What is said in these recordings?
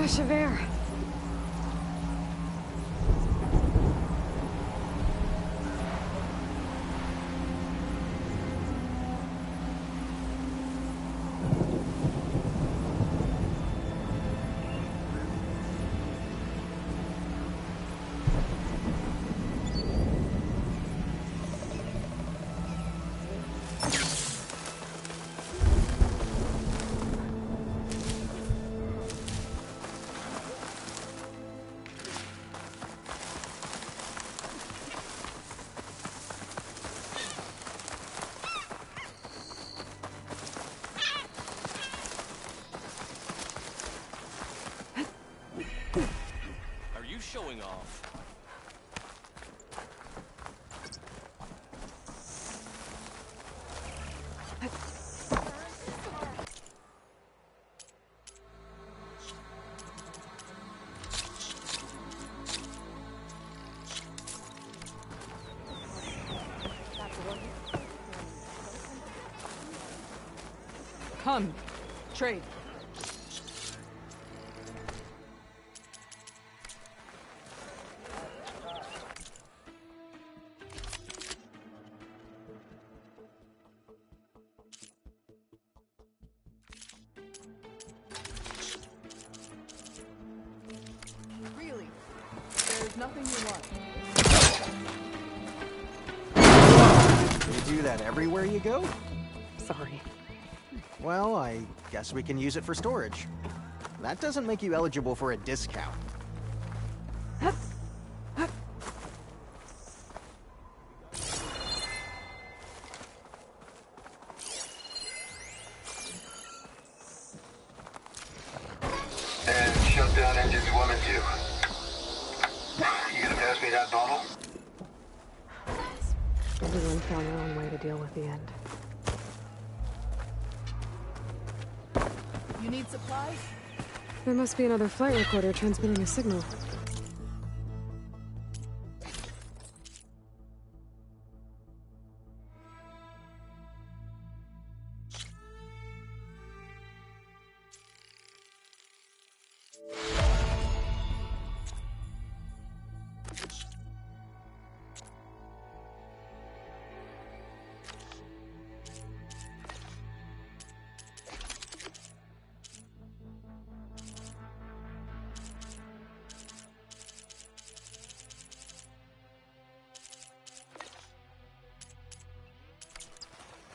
rush of air. Showing off. Come, trade. Nothing you want. You do that everywhere you go? Sorry. Well, I guess we can use it for storage. That doesn't make you eligible for a discount. And shut down engines 1 and 2. You gonna pass me that bottle? Everyone found their own way to deal with the end. You need supplies? There must be another flight recorder transmitting a signal.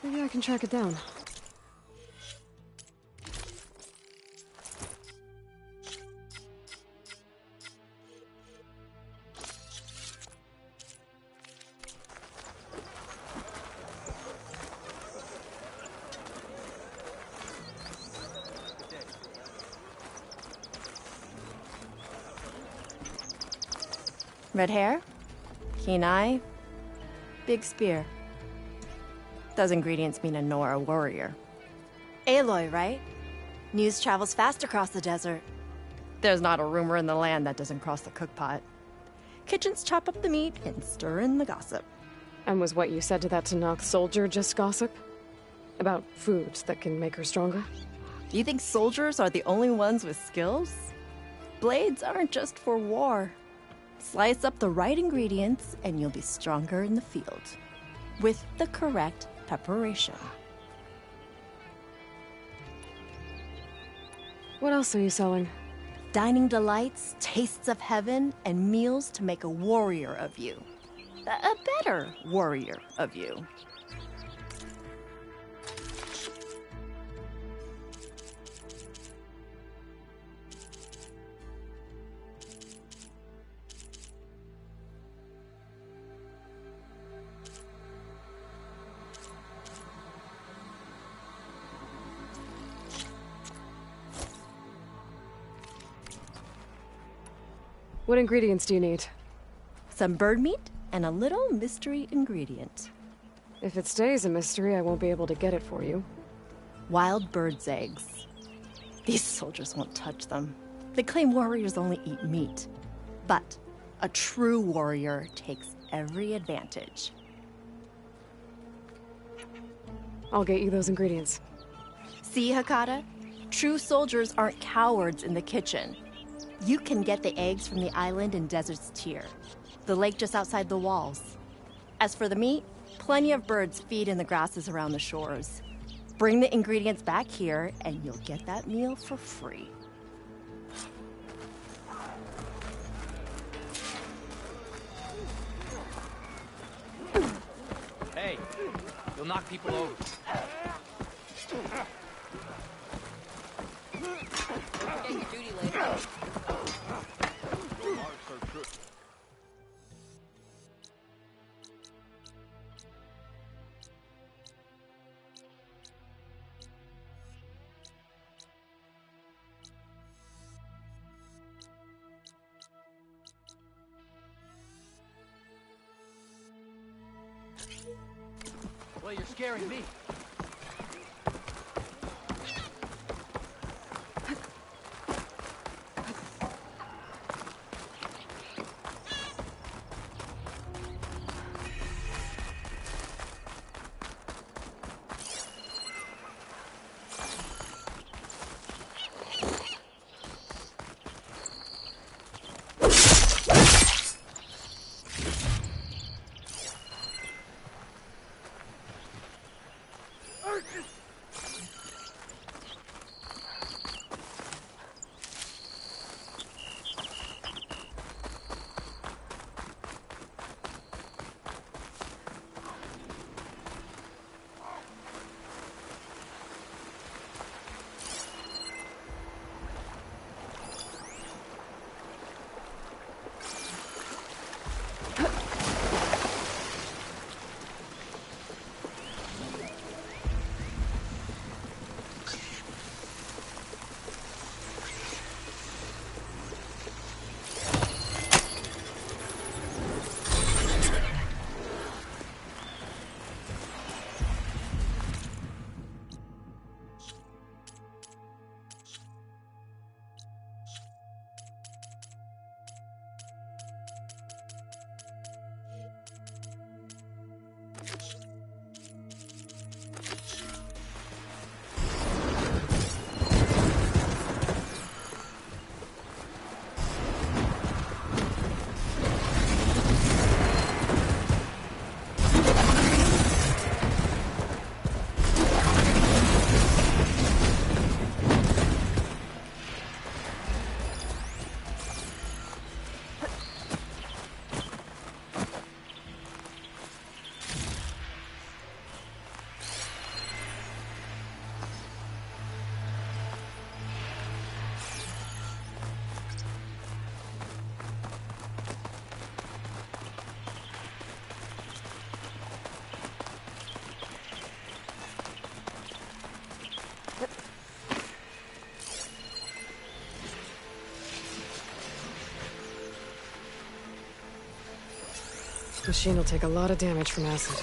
Maybe I can track it down. Red hair, keen eye, big spear. Those ingredients mean a Nora warrior. Aloy, right? News travels fast across the desert. There's not a rumor in the land that doesn't cross the cookpot. Kitchens chop up the meat and stir in the gossip. And was what you said to that Tanakh soldier just gossip? About foods that can make her stronger? Do you think soldiers are the only ones with skills? Blades aren't just for war. Slice up the right ingredients and you'll be stronger in the field. With the correct preparation. What else are you selling? Dining delights, tastes of heaven, and meals to make a warrior of you. A better warrior of you. What ingredients do you need? Some bird meat and a little mystery ingredient. If it stays a mystery, I won't be able to get it for you. Wild bird's eggs. These soldiers won't touch them. They claim warriors only eat meat. But a true warrior takes every advantage. I'll get you those ingredients. See, Hakata? True soldiers aren't cowards in the kitchen. You can get the eggs from the island in Desert's Tier, the lake just outside the walls. As for the meat, plenty of birds feed in the grasses around the shores. Bring the ingredients back here, and you'll get that meal for free. Hey, you'll knock people over. Forget your duty later. Well, you're scaring me. Machine will take a lot of damage from acid.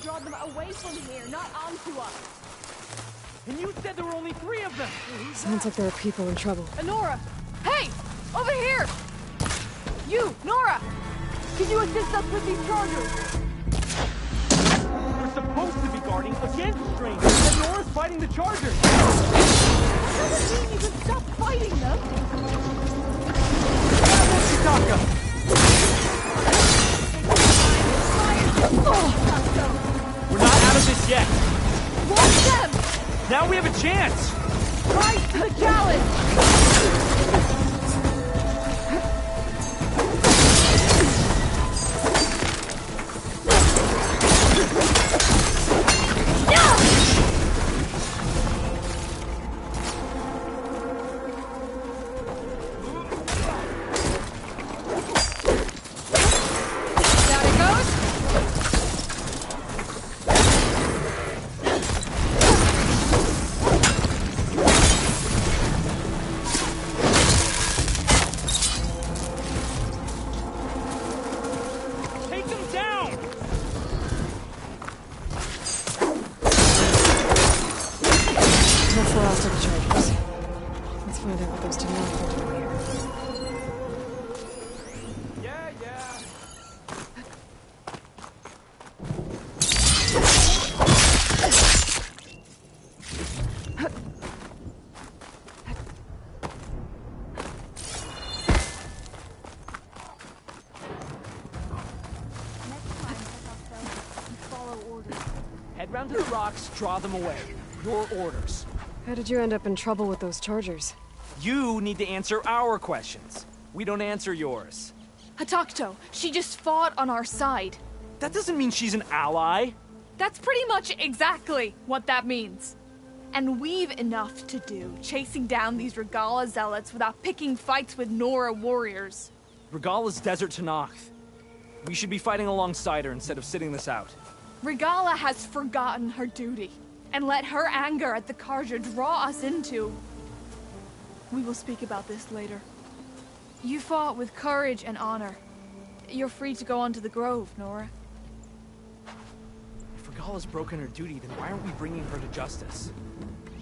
Draw them away from here, not onto us. And you said there were only 3 of them! Sounds like there are people in trouble. Nora! Hey! Over here! You, Nora! Can you assist us with these chargers? We're supposed to be guarding against strangers, and Nora's fighting the chargers! doesn't mean you can stop fighting them. We're not out of this yet. Launch them! Now we have a chance. Rise to the challenge! Head round to the rocks, draw them away. Your orders. How did you end up in trouble with those chargers? You need to answer our questions. We don't answer yours. Hatakto, she just fought on our side. That doesn't mean she's an ally. That's pretty much exactly what that means. And we've enough to do chasing down these Regala zealots without picking fights with Nora warriors. Regala's desert to Noct. We should be fighting alongside her instead of sitting this out. Regala has forgotten her duty and let her anger at the Carja draw us into... We will speak about this later. You fought with courage and honor. You're free to go on to the Grove, Nora. If Regala's broken her duty, then why aren't we bringing her to justice?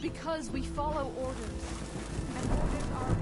Because we follow orders. And orders are...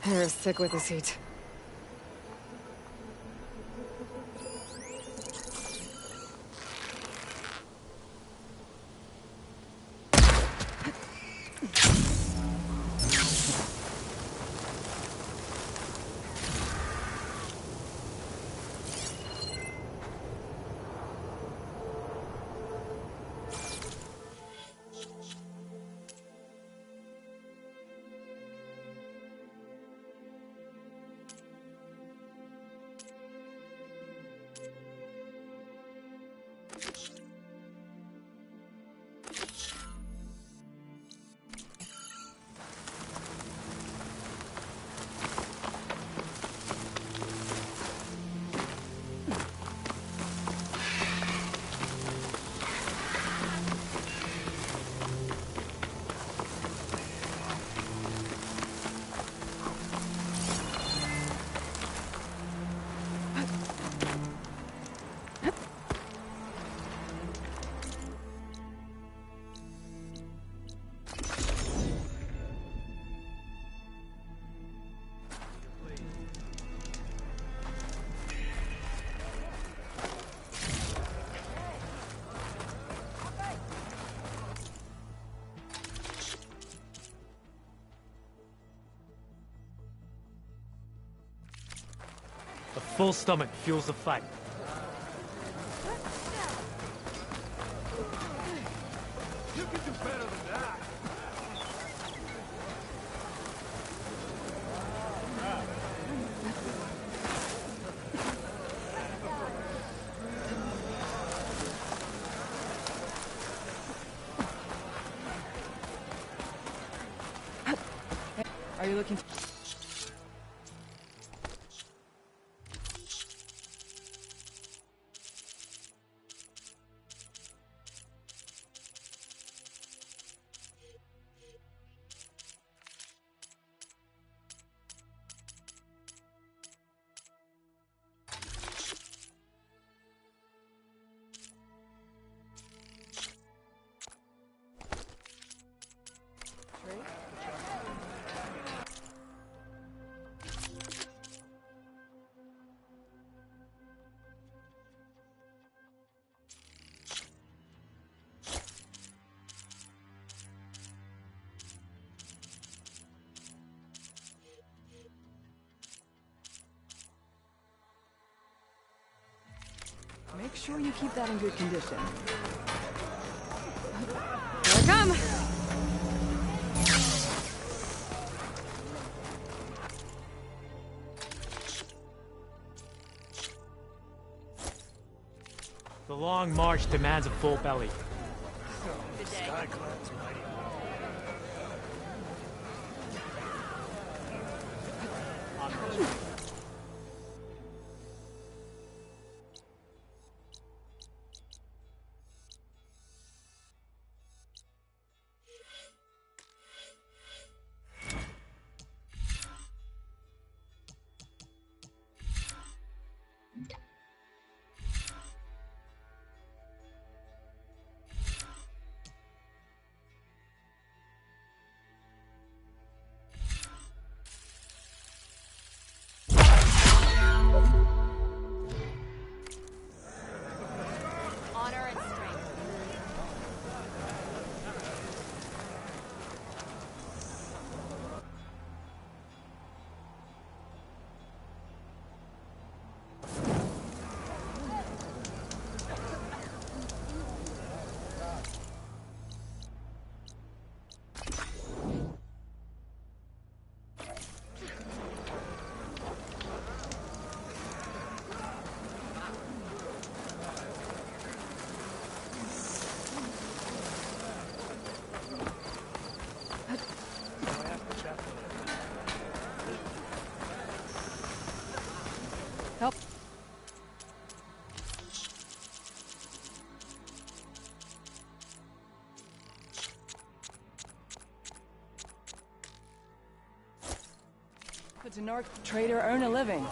Hair is thick with this heat. full stomach fuels the fight. You can do better than that. Are you looking? Make sure you keep that in good condition. Here I come! The long march demands a full belly. Honor and strength. Help. The Tenarch trader earn a living.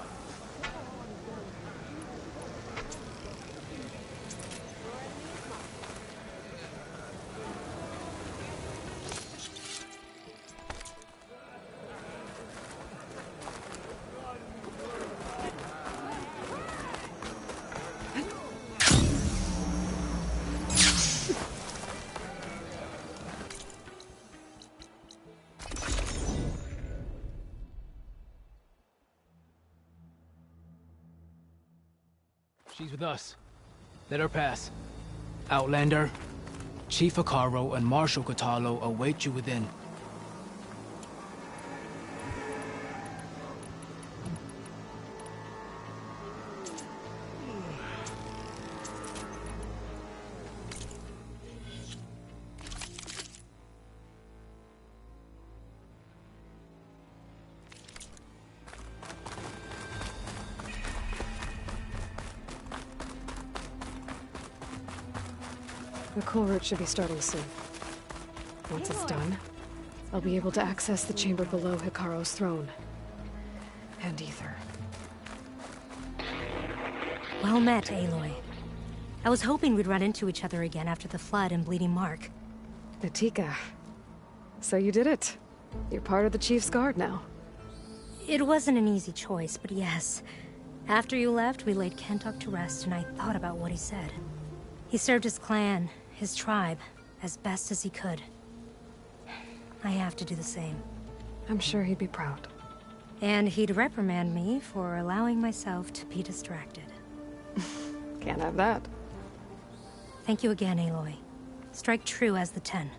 She's with us. Let her pass. Outlander, Chief Hikaru and Marshal Katalo await you within. The coal route should be starting soon. Once it's done, I'll be able to access the chamber below Hikaru's throne. And Aether. Well met, Aloy. I was hoping we'd run into each other again after the flood and Bleeding Mark. Natika. So you did it. You're part of the Chief's Guard now. It wasn't an easy choice, but yes. After you left, we laid Kentok to rest, and I thought about what he said. He served his clan, his tribe, as best as he could. I have to do the same. I'm sure he'd be proud. And he'd reprimand me for allowing myself to be distracted. Can't have that. Thank you again, Aloy. Strike true as the 10.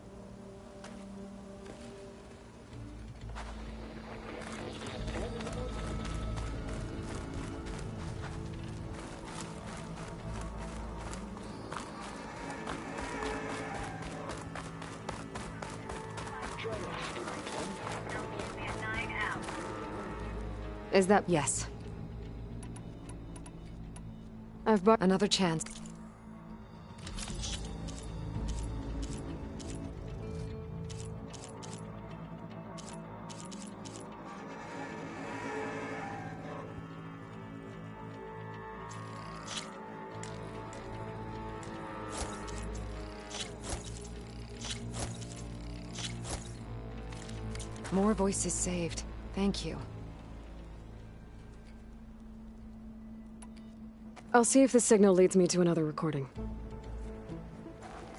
Is that... Yes. I've bought another chance. More voices saved. Thank you. I'll see if the signal leads me to another recording.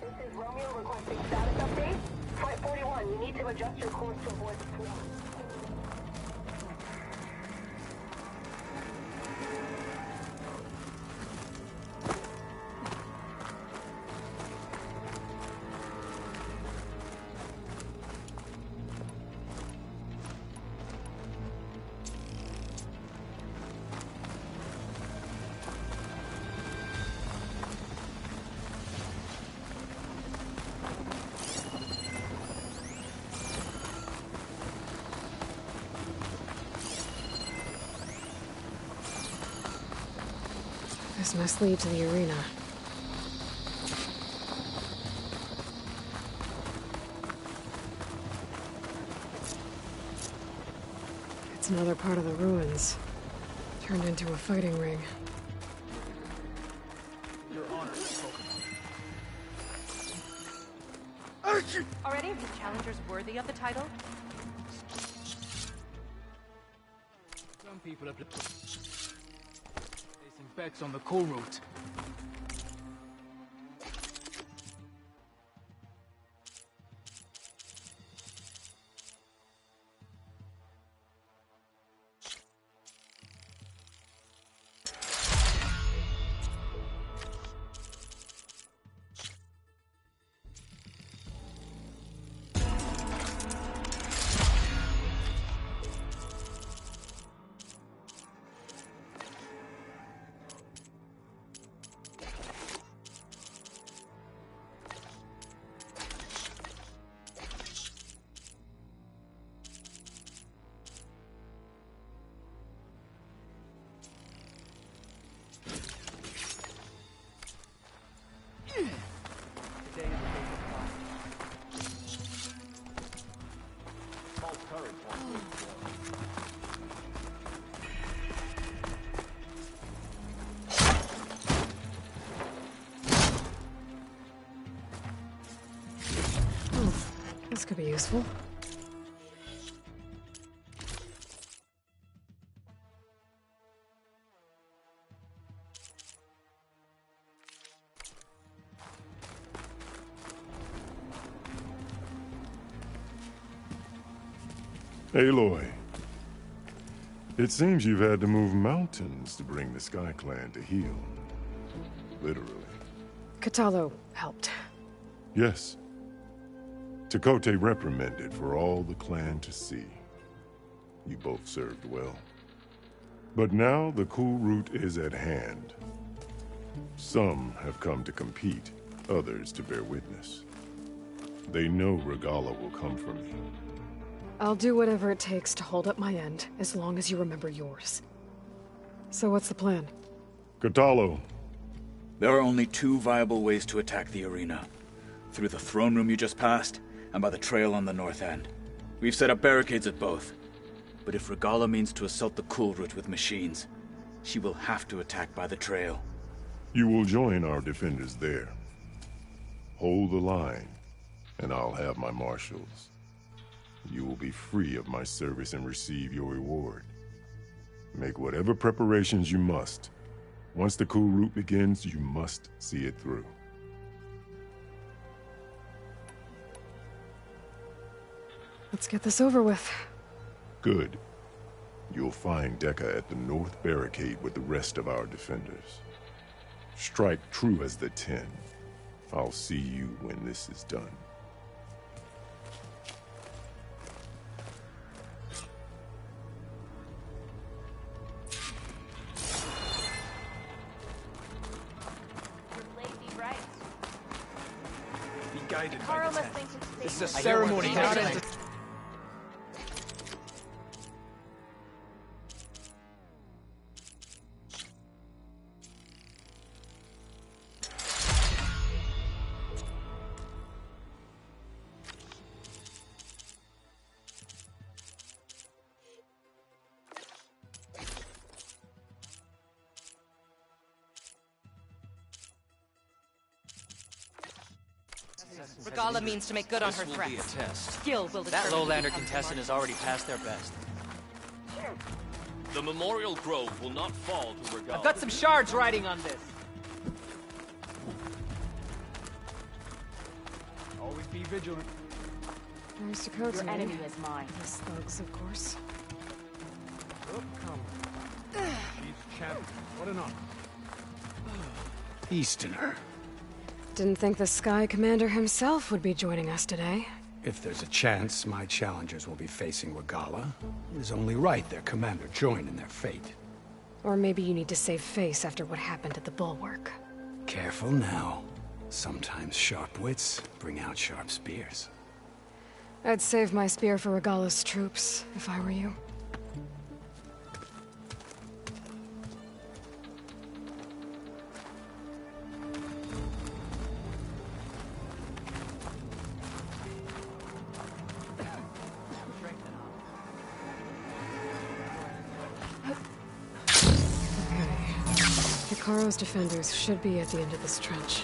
This is Romeo requesting status update. Flight 41, you need to adjust your course to avoid the flow. This must lead to the arena. It's another part of the ruins. Turned into a fighting ring. Your Honor, Are any of these challengers worthy of the title? Some people are placing bets on the cool route. This could be useful. Aloy, it seems you've had to move mountains to bring the Sky Clan to heel. Literally. Kotallo helped. Yes. Tekote reprimanded for all the clan to see. You both served well. But now the cool route is at hand. Some have come to compete, others to bear witness. They know Regalla will come for me. I'll do whatever it takes to hold up my end, as long as you remember yours. So what's the plan? Kotallo. There are only two viable ways to attack the arena. Through the throne room you just passed, and by the trail on the north end. We've set up barricades at both. But if Regalla means to assault the cool route with machines, she will have to attack by the trail. You will join our defenders there. Hold the line, and I'll have my marshals. You will be free of my service and receive your reward. Make whatever preparations you must. Once the cool route begins, you must see it through. Let's get this over with. Good. you'll find Deca at the north barricade with the rest of our defenders. Strike true as the 10. I'll see you when this is done. Be guided by Carl the must 10. think it's This is a safe. ceremony, not a... Regala means to make good on her This will be a threats. test. Skill will That determine Lowlander who becomes contestant has already passed their best. The Memorial Grove will not fall to Regala. I've got some shards riding on this. Always be vigilant. There's Dakota. Your enemy is mine. His thugs, of course. Oh, come on. She's champion. What an honor. Easterner. Didn't think the Sky Commander himself would be joining us today. If there's a chance my challengers will be facing Regala, it is only right their commander join in their fate. Or maybe you need to save face after what happened at the Bulwark. Careful now. Sometimes sharp wits bring out sharp spears. I'd save my spear for Regala's troops, if I were you. Hikaro's defenders should be at the end of this trench.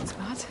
Spot.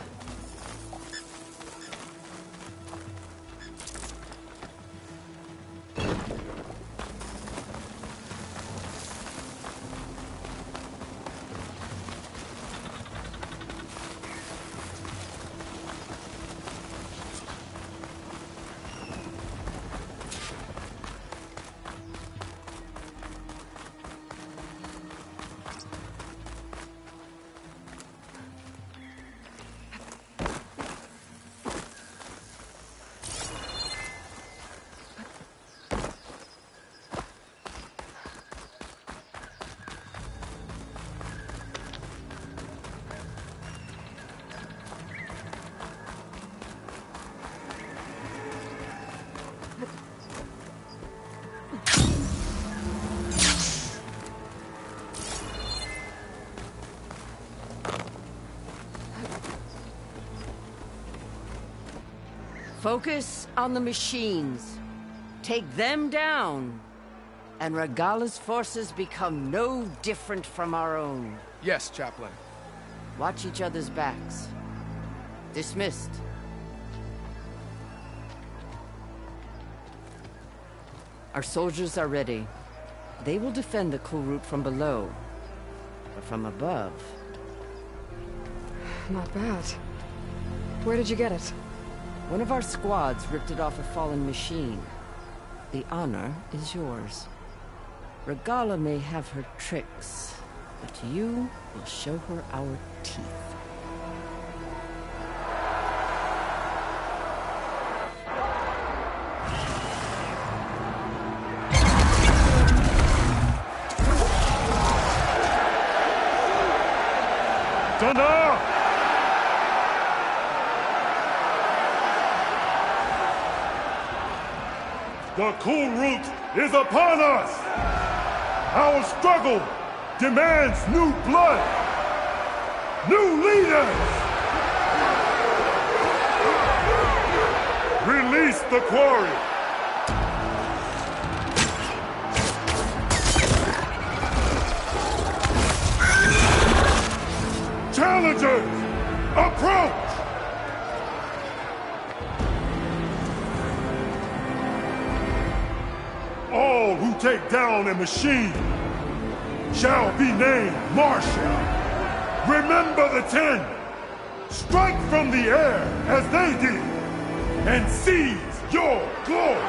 Focus on the machines. Take them down, and Regala's forces become no different from our own. Yes, Chaplain. Watch each other's backs. Dismissed. Our soldiers are ready. They will defend the cool route from below. But from above... Not bad. Where did you get it? One of our squads ripped it off a fallen machine. The honor is yours. Regala may have her tricks, but you will show her our teeth. Thunder! The cool route is upon us! Our struggle demands new blood! New leaders! Release the quarry! Challengers, approach! All who take down a machine shall be named Marshall. Remember the 10. Strike from the air as they did, and seize your glory.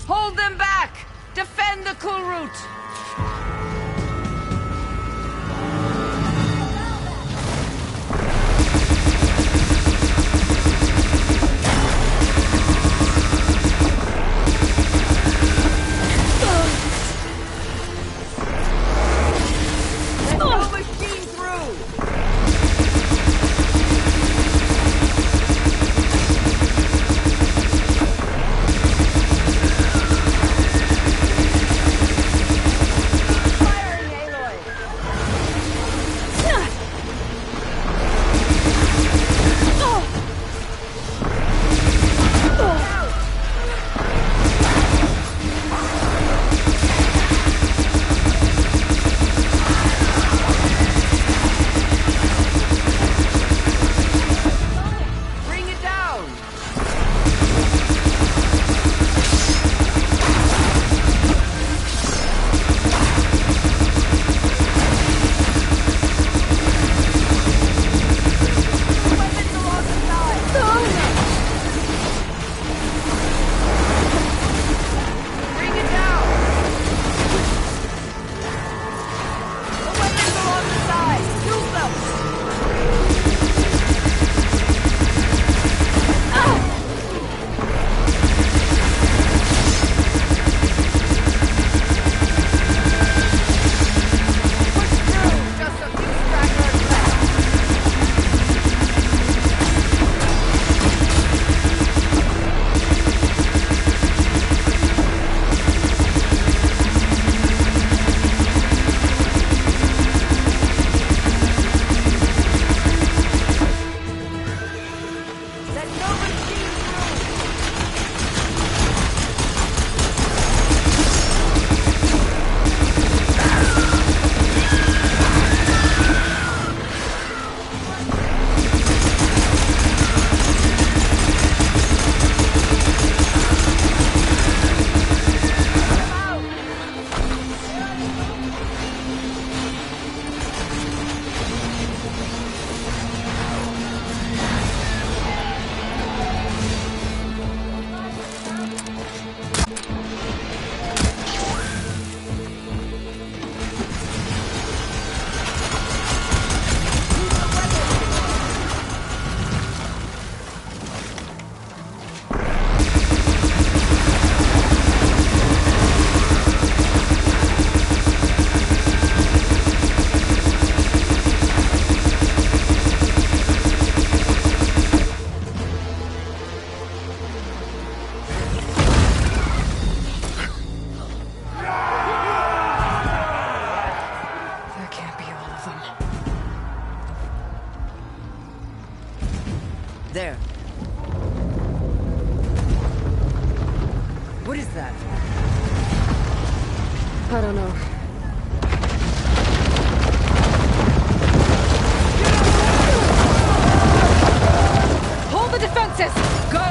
Hold them back! Defend the cool route! Let's go machine through! There. What is that? I don't know. Hold the defenses! Go!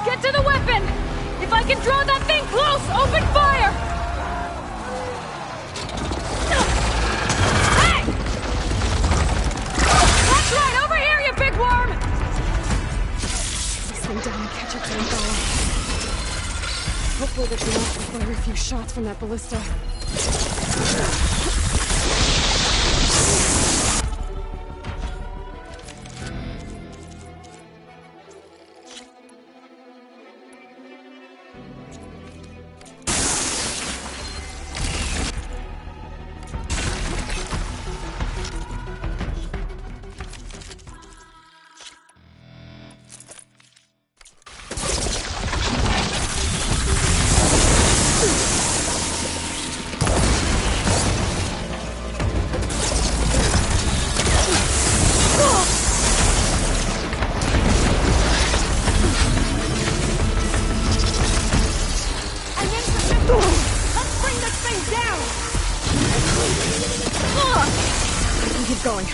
Get to the weapon! If I can draw that thing close, open fire! Hey! That's right, over here, you big worm! This thing down and catch up to Aloy. Hopefully there's enough to fire a few shots from that ballista. Keep going.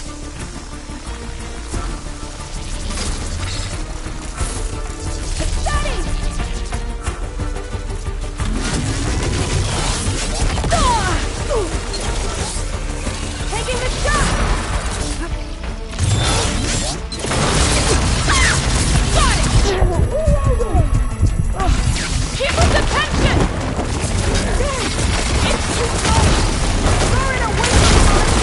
Steady! Taking the shot! Got it! Keep up the tension! It's too close! Throw it away from the ballista!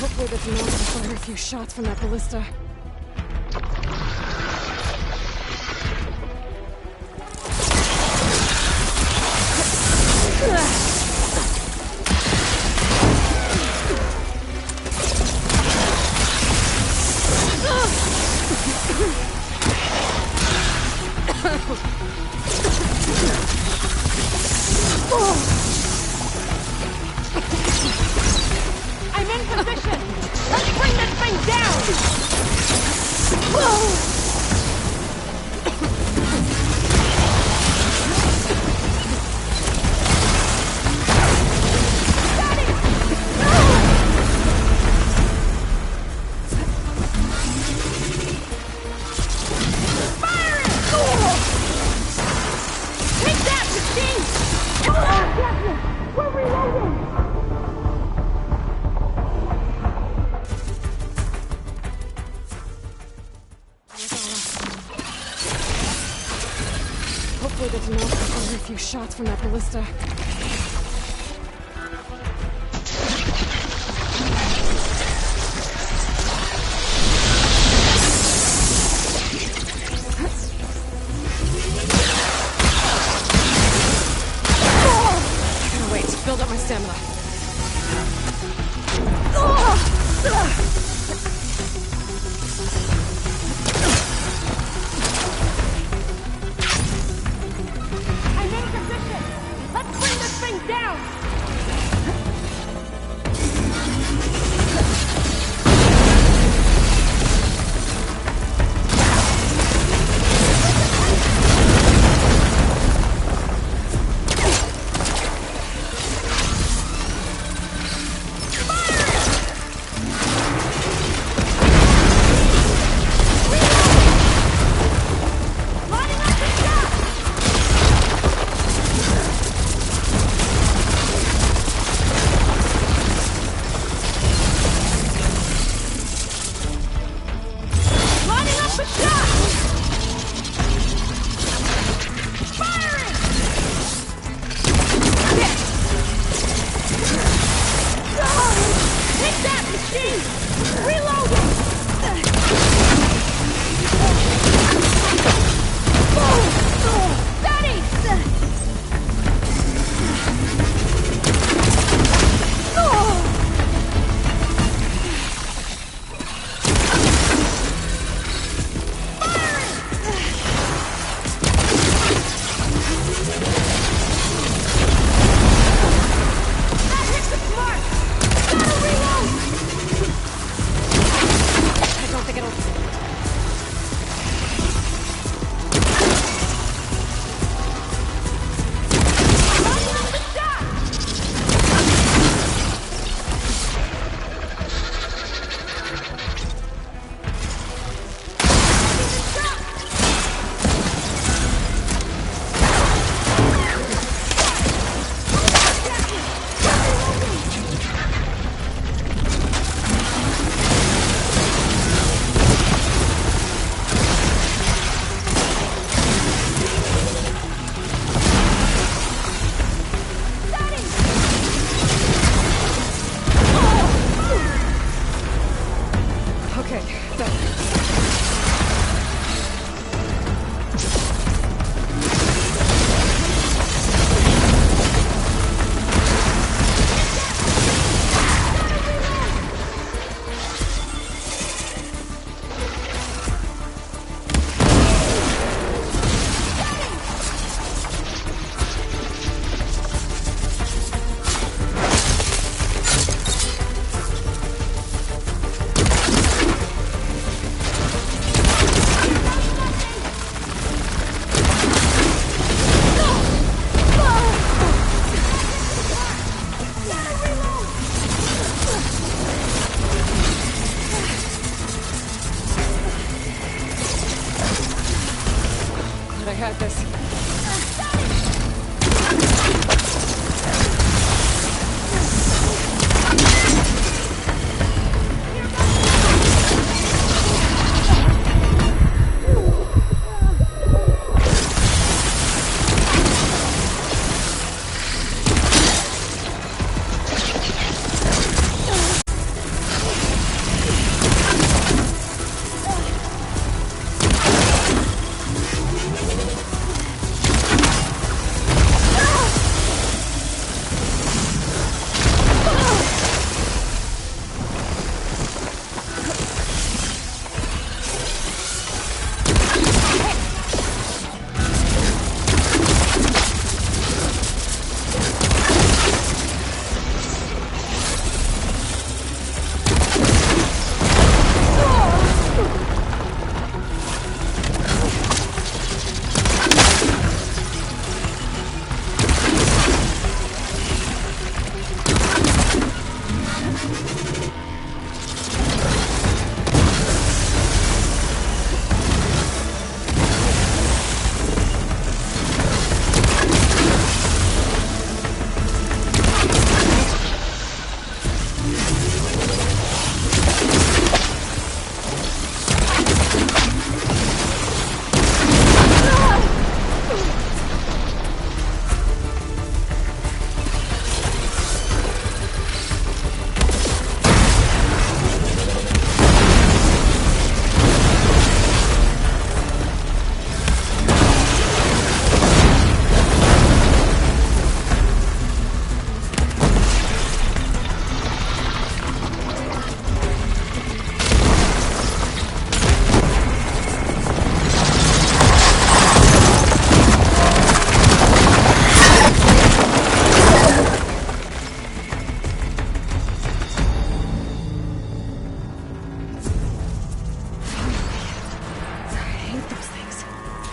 Hopefully there's enough to fire a few shots from that ballista. I'm in position! Let's bring this thing down! Fire it! Take that, machine! We're reloading! Hopefully there's enough to fire a few shots from that ballista. I gotta wait, build up my stamina. I'm in position! Let's bring had this.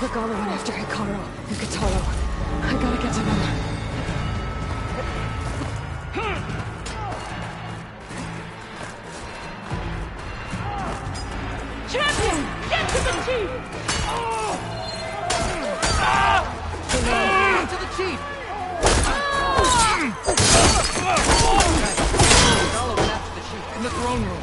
Regala went after Hikaru and Kataro. I gotta get to them. Champion! Get to the chief! Get to the chief! Regala went after the chief in the throne room.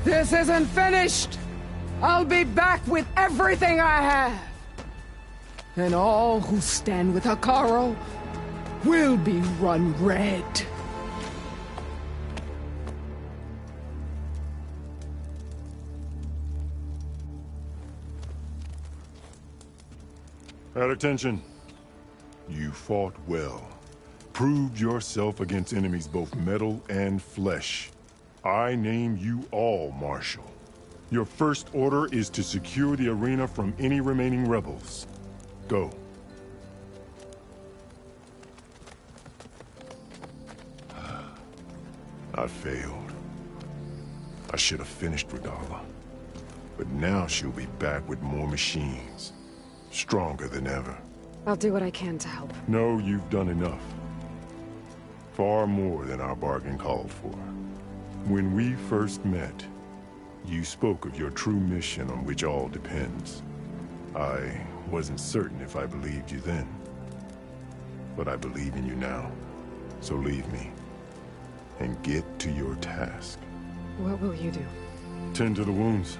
This isn't finished! I'll be back with everything I have! And all who stand with Hikaru will be run red. At attention. You fought well. Proved yourself against enemies both metal and flesh. I name you all Marshal. Your first order is to secure the arena from any remaining rebels. Go. I failed. I should have finished Regala. But now she'll be back with more machines. Stronger than ever. I'll do what I can to help. No, you've done enough. Far more than our bargain called for. When we first met, You spoke of your true mission on which all depends. I wasn't certain if I believed you then. But I believe in you now. So leave me. And get to your task. What will you do? Tend to the wounds.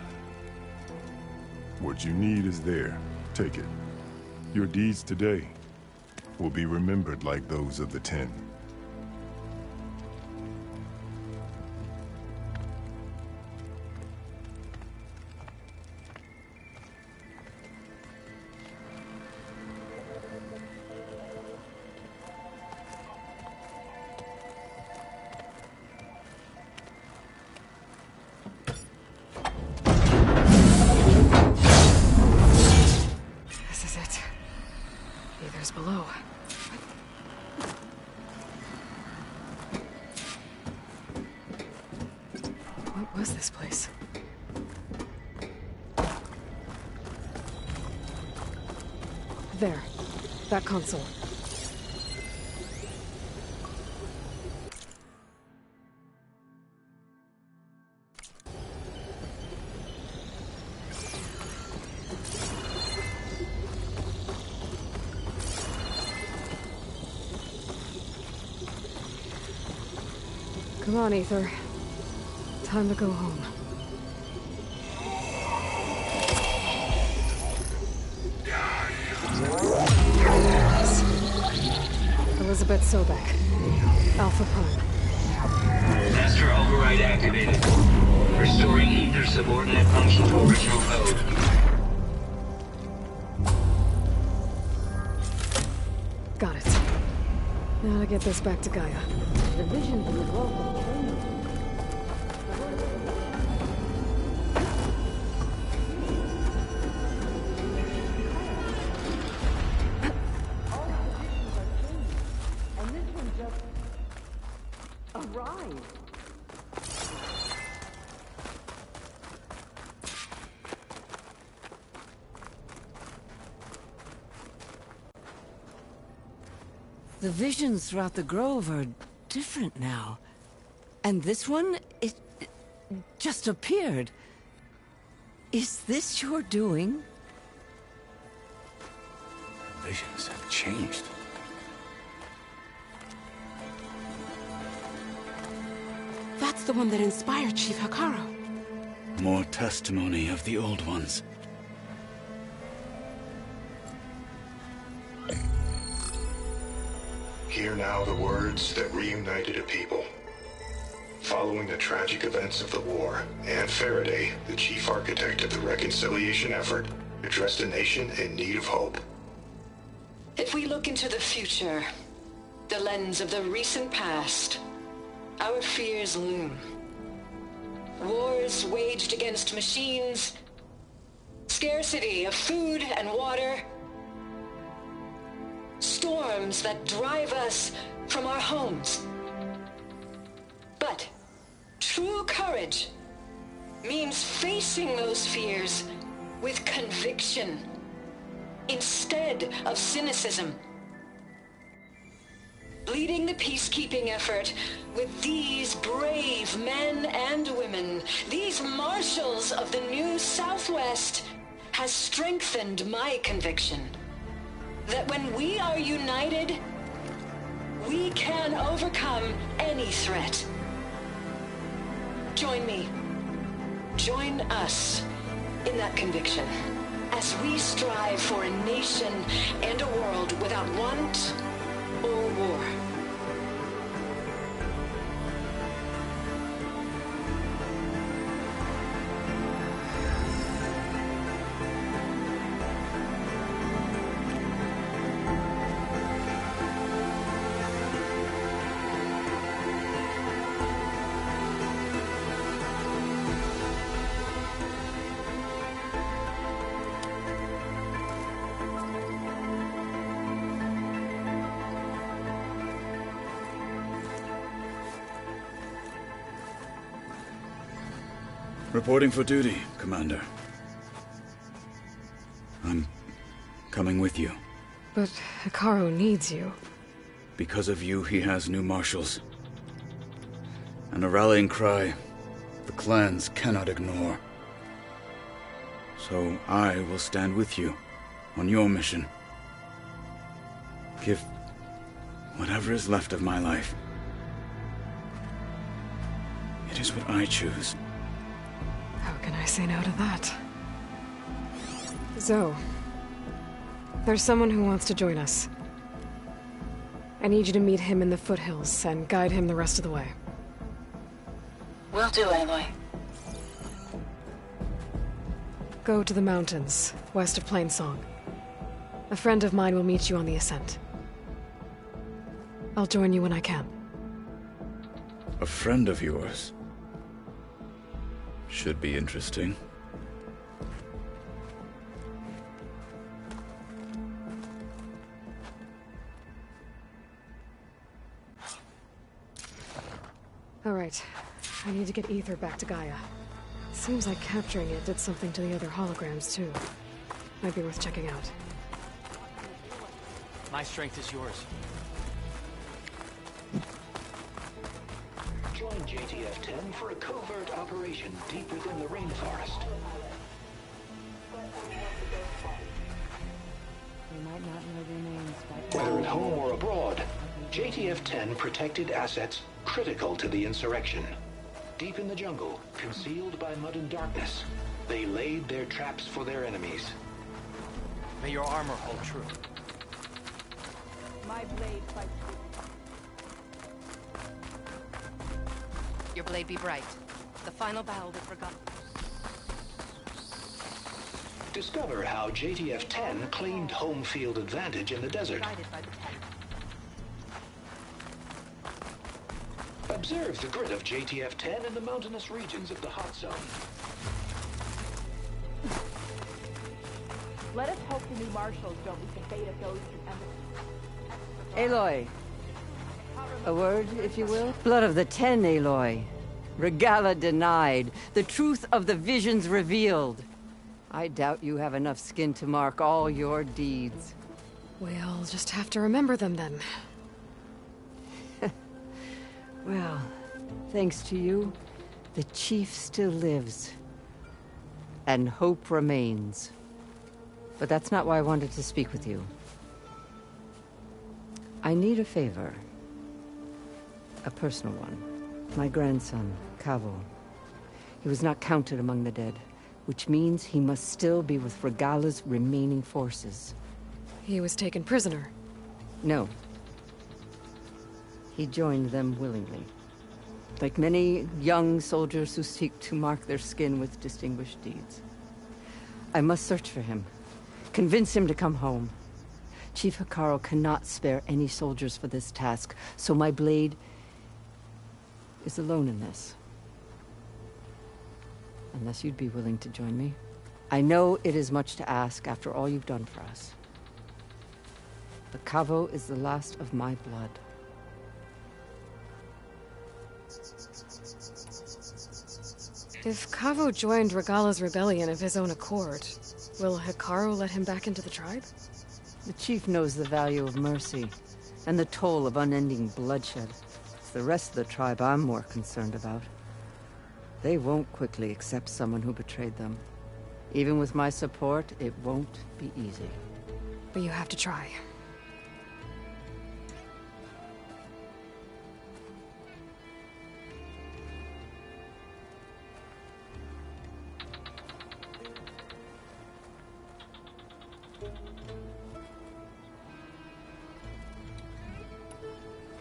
What you need is there. Take it. Your deeds today will be remembered like those of the 10. Below. What was this place? There. That console. Come on, Aether. Time to go home. Elizabeth Sobek. Alpha Prime. Master override activated. Restoring Aether subordinate function to original code. Got it. Now to get this back to Gaia. The visions of the global change. And this one just arrived. The visions throughout the grove are different now. And this one, it just appeared. Is this your doing? Visions have changed. That's the one that inspired Chief Hikaru. More testimony of the old ones. Hear now the words that reunited a people. Following the tragic events of the war, Anne Faraday, the chief architect of the reconciliation effort, addressed a nation in need of hope. If we look into the future, the lens of the recent past, our fears loom. Wars waged against machines, scarcity of food and water, storms that drive us from our homes. But true courage means facing those fears with conviction instead of cynicism. Leading the peacekeeping effort with these brave men and women, these marshals of the new Southwest, has strengthened my conviction that when we are united, we can overcome any threat. Join me. Join us in that conviction as we strive for a nation and a world without want or war. Reporting for duty, Commander. I'm coming with you. But Hikaru needs you. Because of you, he has new marshals. And a rallying cry the clans cannot ignore. So I will stand with you on your mission. Give whatever is left of my life. It is what I choose. How can I say no to that? Zoe, there's someone who wants to join us. I need you to meet him in the foothills and guide him the rest of the way. Will do, Aloy. Go to the mountains, west of Plainsong. A friend of mine will meet you on the ascent. I'll join you when I can. A friend of yours? Should be interesting. All right. I need to get Aether back to Gaia. Seems like capturing it did something to the other holograms, too. Might be worth checking out. My strength is yours. Join JTF-10 for a covert operation deep within the rainforest. We might not know their names, but... Whether at home or abroad, JTF-10 protected assets critical to the insurrection. Deep in the jungle, concealed by mud and darkness, they laid their traps for their enemies. May your armor hold true. My blade fights. Your blade be bright. The final battle with Regalia. Discover how JTF-10 claimed home field advantage in the desert. Observe the grit of JTF-10 in the mountainous regions of the hot zone. Let us hope the new marshals don't meet the fate of those who Aloy. A word, if you will? Blood of the Ten, Aloy. Regala denied. The truth of the visions revealed. I doubt you have enough skin to mark all your deeds. We'll just have to remember them then. Well, thanks to you, the Chief still lives. And hope remains. But that's not why I wanted to speak with you. I need a favor. A personal one. My grandson, Cavo. He was not counted among the dead, which means he must still be with Regala's remaining forces. He was taken prisoner? No. He joined them willingly. Like many young soldiers who seek to mark their skin with distinguished deeds. I must search for him. Convince him to come home. Chief Hekarro cannot spare any soldiers for this task, so my blade is alone in this. Unless you'd be willing to join me. I know it is much to ask after all you've done for us. But Cavo is the last of my blood. If Cavo joined Regala's rebellion of his own accord, will Hekarro let him back into the tribe? The Chief knows the value of mercy, and the toll of unending bloodshed. It's the rest of the tribe I'm more concerned about. They won't quickly accept someone who betrayed them. Even with my support, it won't be easy. But you have to try.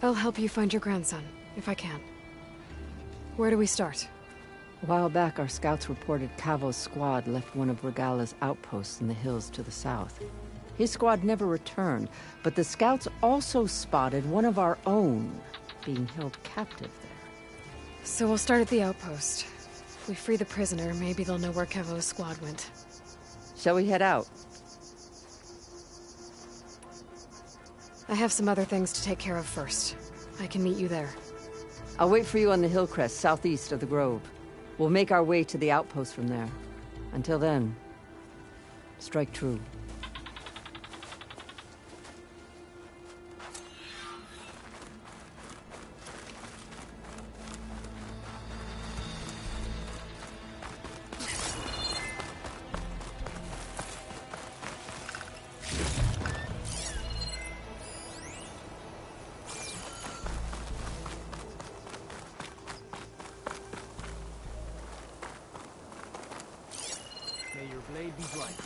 I'll help you find your grandson, if I can. Where do we start? A while back, our scouts reported Cavo's squad left one of Regala's outposts in the hills to the south. His squad never returned, but the scouts also spotted one of our own being held captive there. So we'll start at the outpost. If we free the prisoner, maybe they'll know where Cavo's squad went. Shall we head out? I have some other things to take care of first. I can meet you there. I'll wait for you on the hill crest southeast of the grove. We'll make our way to the outpost from there. Until then, strike true. Blade be bright.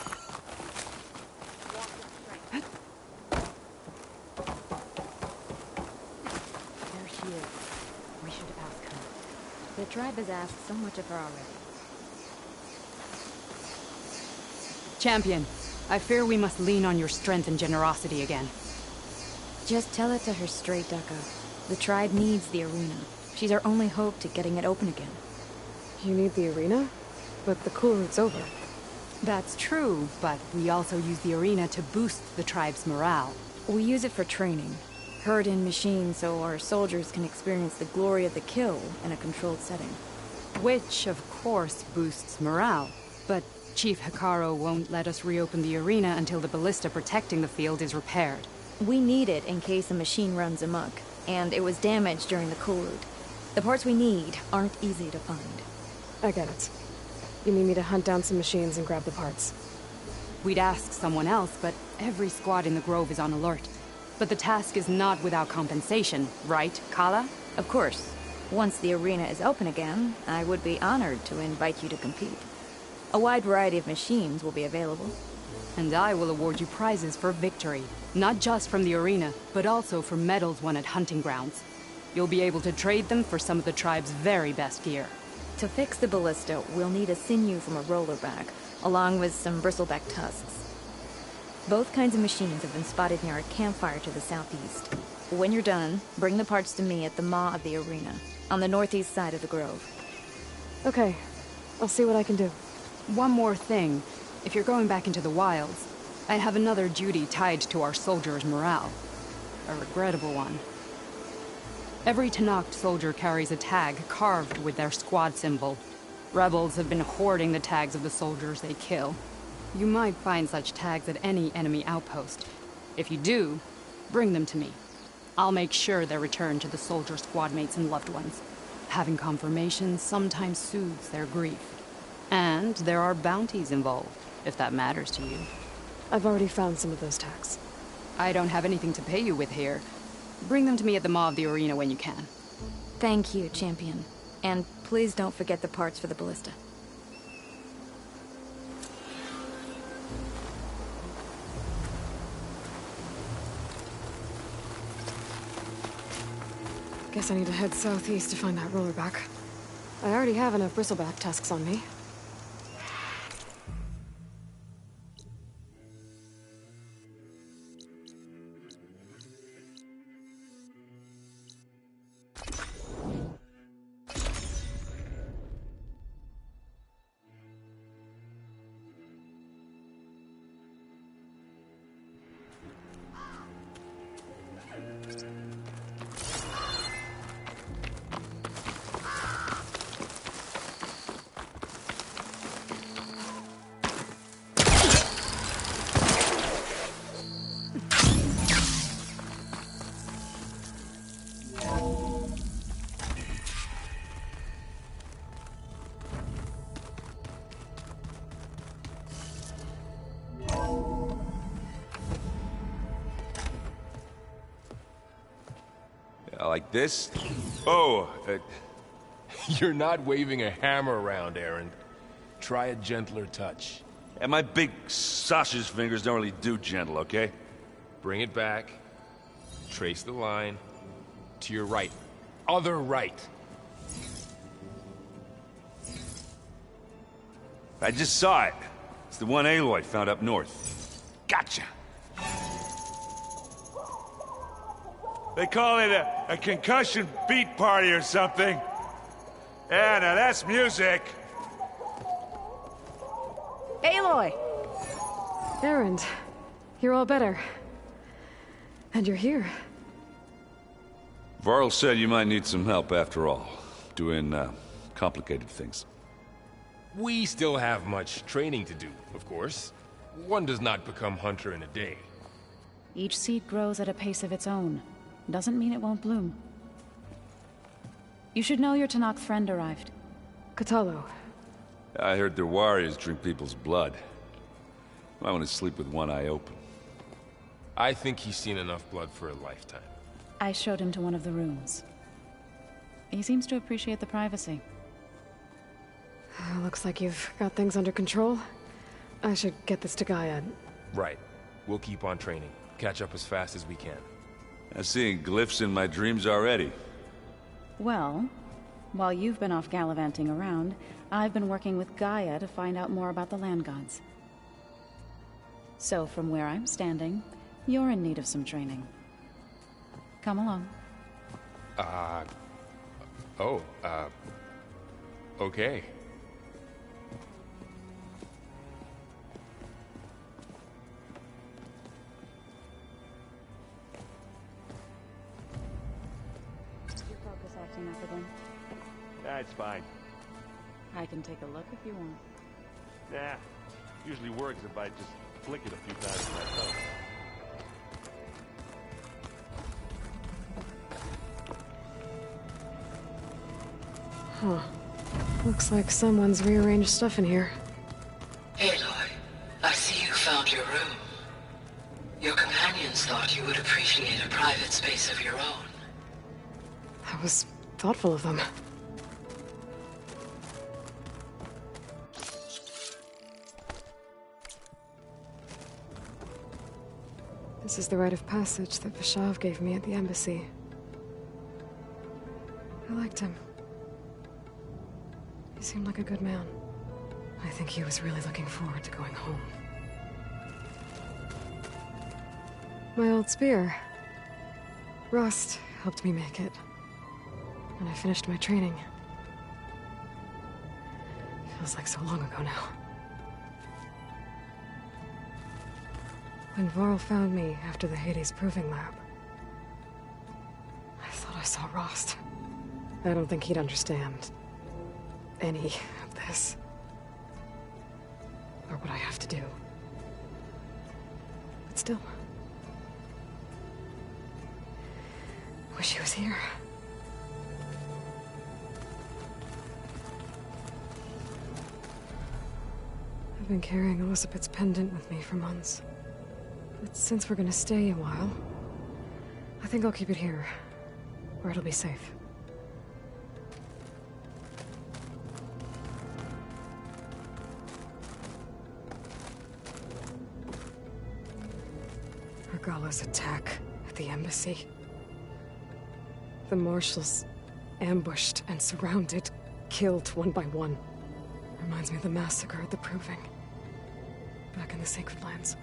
There she is. We should ask her. The tribe has asked so much of her already. Champion, I fear we must lean on your strength and generosity again. Just tell it to her straight, Ducko. The tribe needs the arena. She's our only hope to getting it open again. You need the arena? But the cool route's over. That's true, but we also use the arena to boost the tribe's morale. We use it for training. Herd in machines so our soldiers can experience the glory of the kill in a controlled setting. Which, of course, boosts morale. But Chief Hekarro won't let us reopen the arena until the ballista protecting the field is repaired. We need it in case a machine runs amok, and it was damaged during the cool route. The parts we need aren't easy to find. I get it. You need me to hunt down some machines and grab the parts. We'd ask someone else, but every squad in the Grove is on alert. But the task is not without compensation, right, Kala? Of course. Once the arena is open again, I would be honored to invite you to compete. A wide variety of machines will be available. And I will award you prizes for victory. Not just from the arena, but also for medals won at hunting grounds. You'll be able to trade them for some of the tribe's very best gear. To fix the ballista, we'll need a sinew from a rollerback, along with some bristleback tusks. Both kinds of machines have been spotted near a campfire to the southeast. When you're done, bring the parts to me at the maw of the arena, on the northeast side of the grove. Okay. I'll see what I can do. One more thing. If you're going back into the wilds, I have another duty tied to our soldiers' morale. A regrettable one. Every Tenakth soldier carries a tag carved with their squad symbol. Rebels have been hoarding the tags of the soldiers they kill. You might find such tags at any enemy outpost. If you do, bring them to me. I'll make sure they're returned to the soldier squad mates and loved ones. Having confirmation sometimes soothes their grief. And there are bounties involved, if that matters to you. I've already found some of those tags. I don't have anything to pay you with here. Bring them to me at the maw of the arena when you can. Thank you, Champion. And please don't forget the parts for the ballista. Guess I need to head southeast to find that rollerback. I already have enough bristleback tusks on me. Like this? Oh, you're not waving a hammer around, Aaron. Try a gentler touch. And my big sausage fingers don't really do gentle, okay? Bring it back. Trace the line. To your right. Other right. I just saw it. It's the one Aloy found up north. Gotcha! They call it a concussion beat party or something. Yeah, now that's music. Aloy! Erend, you're all better. And you're here. Varl said you might need some help after all. Doing, complicated things. We still have much training to do, of course. One does not become hunter in a day. Each seed grows at a pace of its own. Doesn't mean it won't bloom. You should know your Tenakth friend arrived. Kotallo. I heard their warriors drink people's blood. I want to sleep with one eye open. I think he's seen enough blood for a lifetime. I showed him to one of the rooms. He seems to appreciate the privacy. Looks like you've got things under control. I should get this to Gaia. Right. We'll keep on training. Catch up as fast as we can. I'm seeing glyphs in my dreams already. Well, while you've been off gallivanting around, I've been working with Gaia to find out more about the land gods. So from where I'm standing, you're in need of some training. Come along. Okay. Your focus acting up again? That's fine. I can take a look if you want. Nah, usually works if I just flick it a few times myself. Huh. Looks like someone's rearranged stuff in here. Aloy, I see you found your room. Your companions thought you would appreciate a private space of your own. That was thoughtful of them. This is the rite of passage that Vishav gave me at the embassy. I liked him. He seemed like a good man. I think he was really looking forward to going home. My old spear. Rust helped me make it. And I finished my training. Feels like so long ago now. When Varl found me after the Hades Proving Lab, I thought I saw Rost. I don't think he'd understand any of this. Or what I have to do. But still. Wish he was here. I've been carrying Elizabeth's pendant with me for months. But since we're gonna stay a while, I think I'll keep it here, where it'll be safe. Regala's attack at the embassy. The marshals ambushed and surrounded, killed one by one. Reminds me of the massacre at the Proving. Back in the Sacred Lands.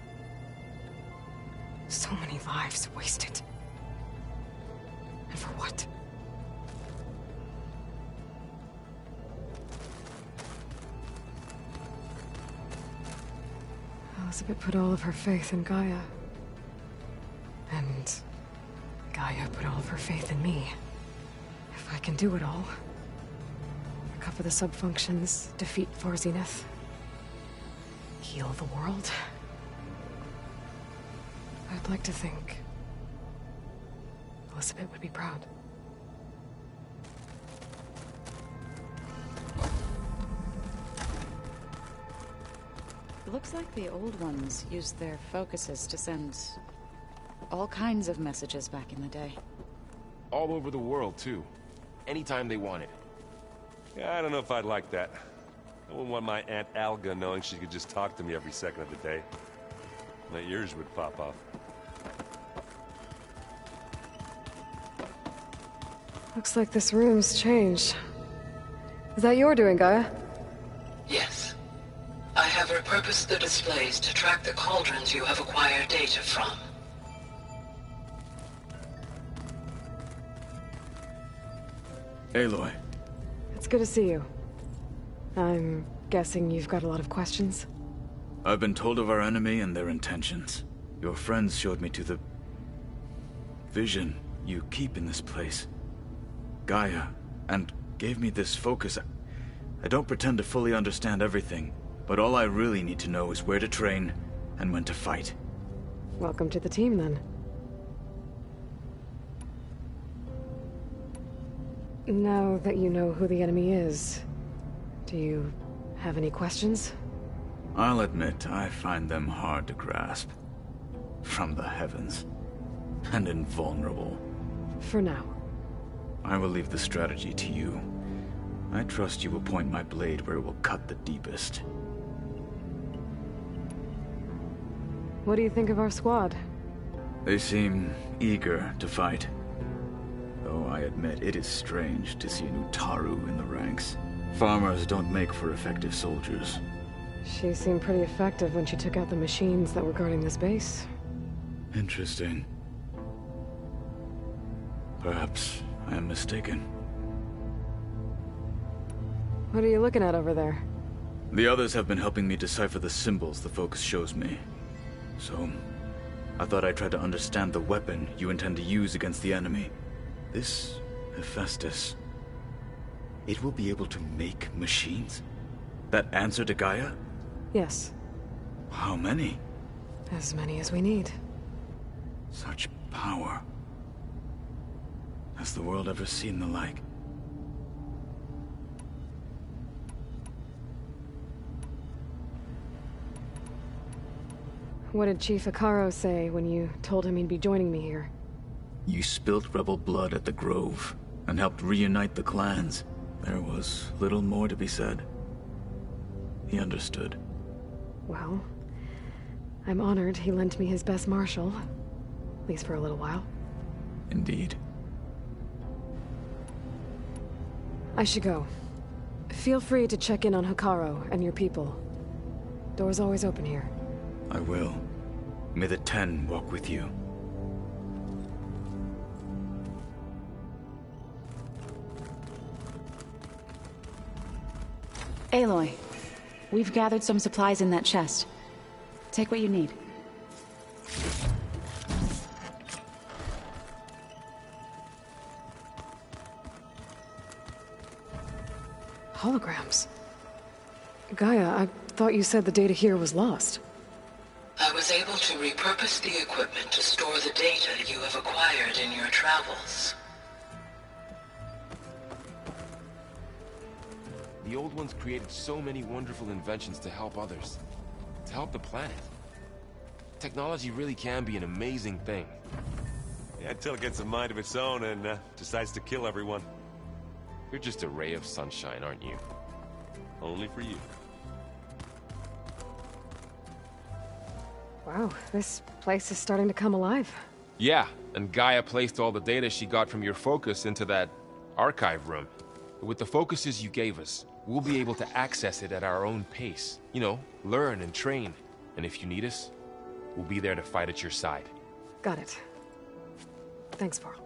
So many lives wasted. And for what? Elizabeth put all of her faith in Gaia. And Gaia put all of her faith in me. If I can do it all, recover the sub-functions, defeat Varzineth, heal the world, I'd like to think Elizabeth would be proud. It looks like the old ones used their focuses to send all kinds of messages back in the day. All over the world, too. Anytime they wanted. Yeah, I don't know if I'd like that. I wouldn't want my Aunt Alga knowing she could just talk to me every second of the day. My ears would pop off. Looks like this room's changed. Is that your doing, Gaia? Yes. I have repurposed the displays to track the cauldrons you have acquired data from. Aloy. It's good to see you. I'm guessing you've got a lot of questions? I've been told of our enemy and their intentions. Your friends showed me to the vision you keep in this place. Gaia, and gave me this focus. I don't pretend to fully understand everything, but all I really need to know is where to train and when to fight. Welcome to the team, then. Now that you know who the enemy is, do you have any questions? I'll admit, I find them hard to grasp. From the heavens. And invulnerable. For now. I will leave the strategy to you. I trust you will point my blade where it will cut the deepest. What do you think of our squad? They seem eager to fight. Though I admit it is strange to see a new Taru in the ranks. Farmers don't make for effective soldiers. She seemed pretty effective when she took out the machines that were guarding this base. Interesting. Perhaps I am mistaken. What are you looking at over there? The others have been helping me decipher the symbols the focus shows me. So, I thought I'd try to understand the weapon you intend to use against the enemy. This Hephaestus, it will be able to make machines? That answer to Gaia? Yes. How many? As many as we need. Such power. Has the world ever seen the like? What did Chief Akaro say when you told him he'd be joining me here? You spilt rebel blood at the Grove, and helped reunite the clans. There was little more to be said. He understood. Well, I'm honored he lent me his best marshal. At least for a little while. Indeed. I should go. Feel free to check in on Hikaro and your people. Door's always open here. I will. May the 10 walk with you. Aloy, we've gathered some supplies in that chest. Take what you need. Holograms. Gaia, I thought you said the data here was lost. I was able to repurpose the equipment to store the data you have acquired in your travels. The old ones created so many wonderful inventions to help others. To help the planet. Technology really can be an amazing thing. Yeah, until it gets a mind of its own and decides to kill everyone. You're just a ray of sunshine, aren't you? Only for you. Wow, this place is starting to come alive. Yeah, and Gaia placed all the data she got from your focus into that archive room. With the focuses you gave us, we'll be able to access it at our own pace. You know, learn and train. And if you need us, we'll be there to fight at your side. Got it. Thanks, Varl.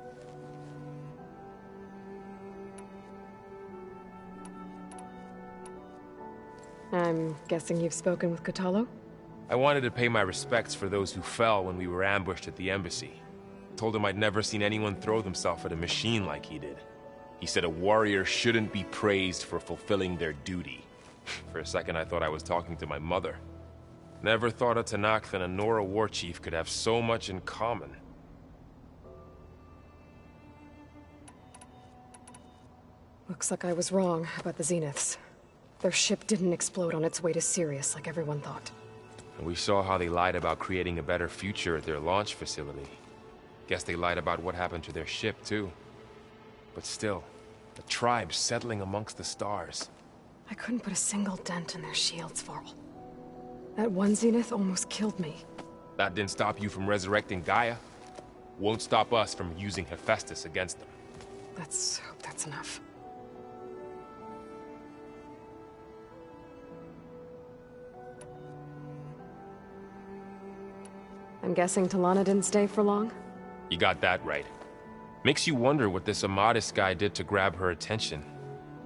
I'm guessing you've spoken with Kotallo? I wanted to pay my respects for those who fell when we were ambushed at the embassy. Told him I'd never seen anyone throw themselves at a machine like he did. He said a warrior shouldn't be praised for fulfilling their duty. For a second I thought I was talking to my mother. Never thought a Tenakth and a Nora war chief could have so much in common. Looks like I was wrong about the Zeniths. Their ship didn't explode on its way to Sirius like everyone thought. And we saw how they lied about creating a better future at their launch facility. Guess they lied about what happened to their ship, too. But still, the tribe settling amongst the stars. I couldn't put a single dent in their shields, Varl. That one Zenith almost killed me. That didn't stop you from resurrecting Gaia. Won't stop us from using Hephaestus against them. Let's hope that's enough. I'm guessing Talana didn't stay for long? You got that right. Makes you wonder what this Amadis guy did to grab her attention.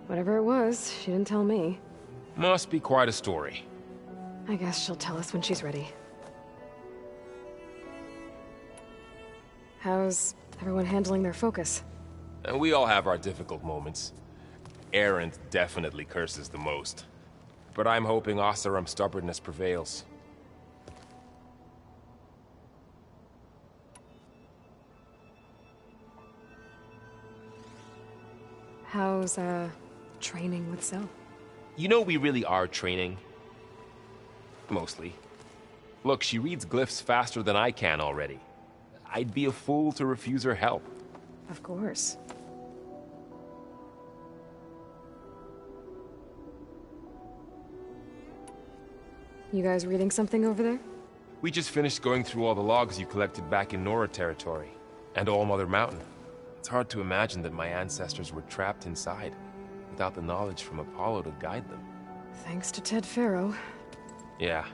Whatever it was, she didn't tell me. Must be quite a story. I guess she'll tell us when she's ready. How's everyone handling their focus? And we all have our difficult moments. Erend definitely curses the most. But I'm hoping Oseram's stubbornness prevails. How's, training with Cell? You know we really are training. Mostly. Look, she reads glyphs faster than I can already. I'd be a fool to refuse her help. Of course. You guys reading something over there? We just finished going through all the logs you collected back in Nora territory, and All Mother Mountain. It's hard to imagine that my ancestors were trapped inside, without the knowledge from Apollo to guide them. Thanks to Ted Faro. Yeah.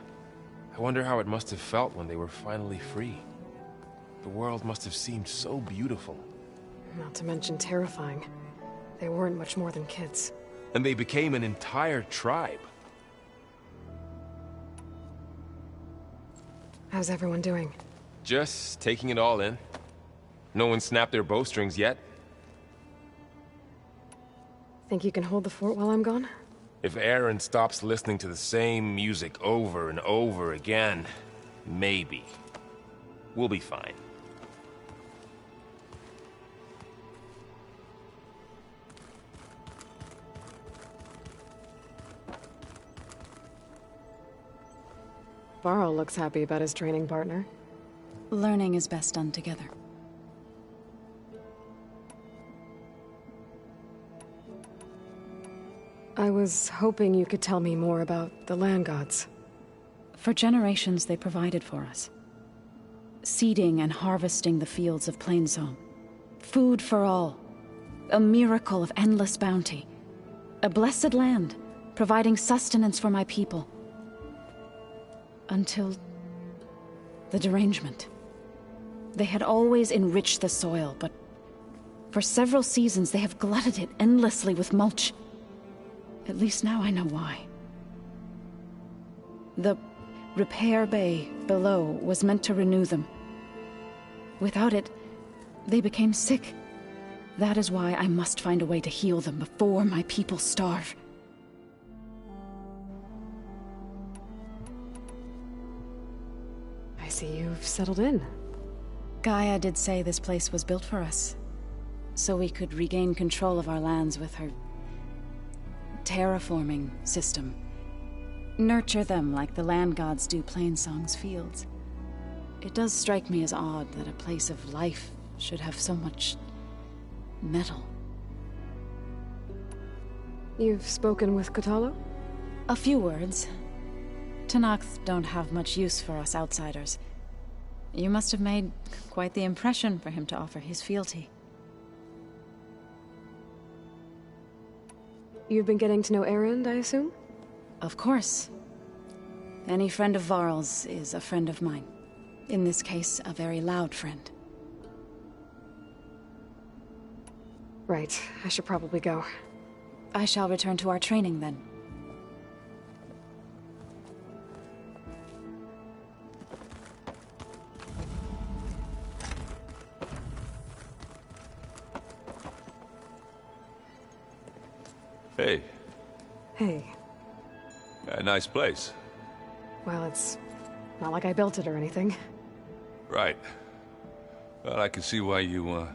I wonder how it must have felt when they were finally free. The world must have seemed so beautiful. Not to mention terrifying. They weren't much more than kids. And they became an entire tribe. How's everyone doing? Just taking it all in. No one snapped their bowstrings yet. Think you can hold the fort while I'm gone? If Aaron stops listening to the same music over and over again, maybe. We'll be fine. Varl looks happy about his training partner. Learning is best done together. I was hoping you could tell me more about the land gods. For generations, they provided for us. Seeding and harvesting the fields of Plainsong. Food for all. A miracle of endless bounty. A blessed land, providing sustenance for my people. Until the derangement. They had always enriched the soil, but for several seasons they have glutted it endlessly with mulch. At least now I know why. The repair bay below was meant to renew them. Without it, they became sick. That is why I must find a way to heal them before my people starve. I see you've settled in. Gaia did say this place was built for us, so we could regain control of our lands with her terraforming system. Nurture them like the land gods do Plainsong's fields. It does strike me as odd that a place of life should have so much metal. You've spoken with Kotallo? A few words. Tenakth don't have much use for us outsiders. You must have made quite the impression for him to offer his fealty. You've been getting to know Erend, I assume? Of course. Any friend of Varl's is a friend of mine. In this case, a very loud friend. Right. I should probably go. I shall return to our training then. Hey. Hey. A nice place. Well, it's not like I built it or anything. Right. Well, I can see why you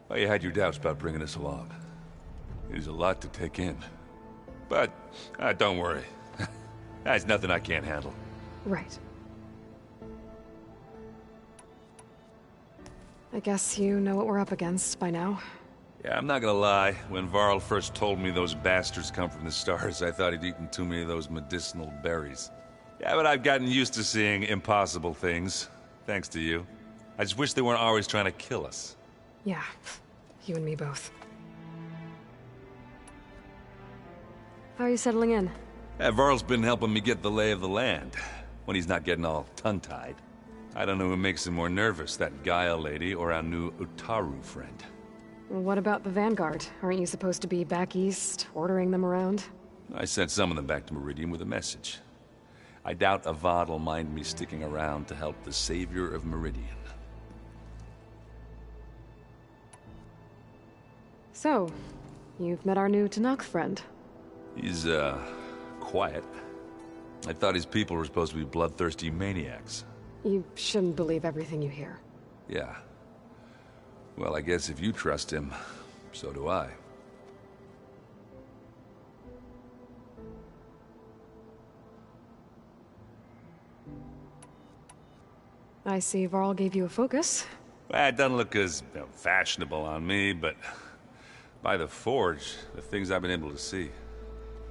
had your doubts about bringing us along. It is a lot to take in. But, don't worry. That's nothing I can't handle. Right. I guess you know what we're up against by now. Yeah, I'm not gonna lie. When Varl first told me those bastards come from the stars, I thought he'd eaten too many of those medicinal berries. Yeah, but I've gotten used to seeing impossible things, thanks to you. I just wish they weren't always trying to kill us. Yeah, you and me both. How are you settling in? Yeah, Varl's been helping me get the lay of the land, when he's not getting all tongue-tied. I don't know who makes him more nervous, that Gaia lady or our new Utaru friend. What about the Vanguard? Aren't you supposed to be back east, ordering them around? I sent some of them back to Meridian with a message. I doubt Avad'll mind me sticking around to help the savior of Meridian. So, you've met our new Tenakth friend. He's, quiet. I thought his people were supposed to be bloodthirsty maniacs. You shouldn't believe everything you hear. Yeah. Well, I guess if you trust him, so do I. I see Varl gave you a focus. Well, it doesn't look as fashionable on me, but by the Forge, the things I've been able to see.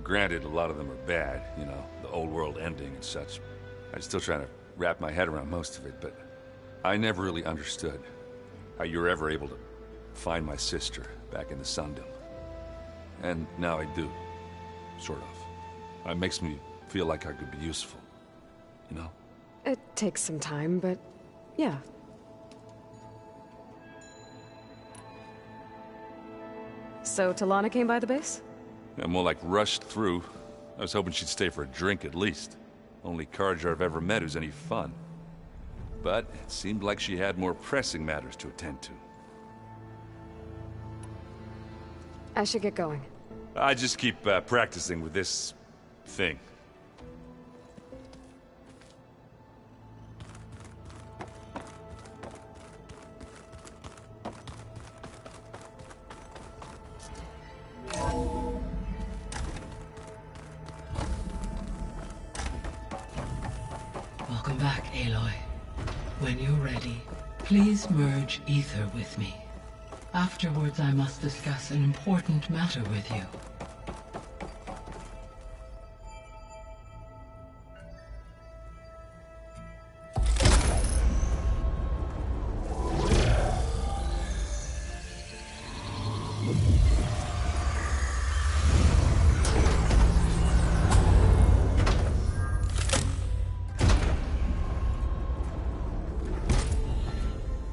Granted, a lot of them are bad, you know, the old world ending and such. I'm still trying to wrap my head around most of it, but I never really understood how you were ever able to find my sister back in the Sundom. And now I do, sort of. It makes me feel like I could be useful, you know? It takes some time, but yeah. So Talana came by the base? Yeah, more like rushed through. I was hoping she'd stay for a drink at least. Only Carja I've ever met who's any fun. But it seemed like she had more pressing matters to attend to. I should get going. I just keep practicing with this thing. Welcome back, Aloy. When you're ready, please merge Aether with me. Afterwards, I must discuss an important matter with you.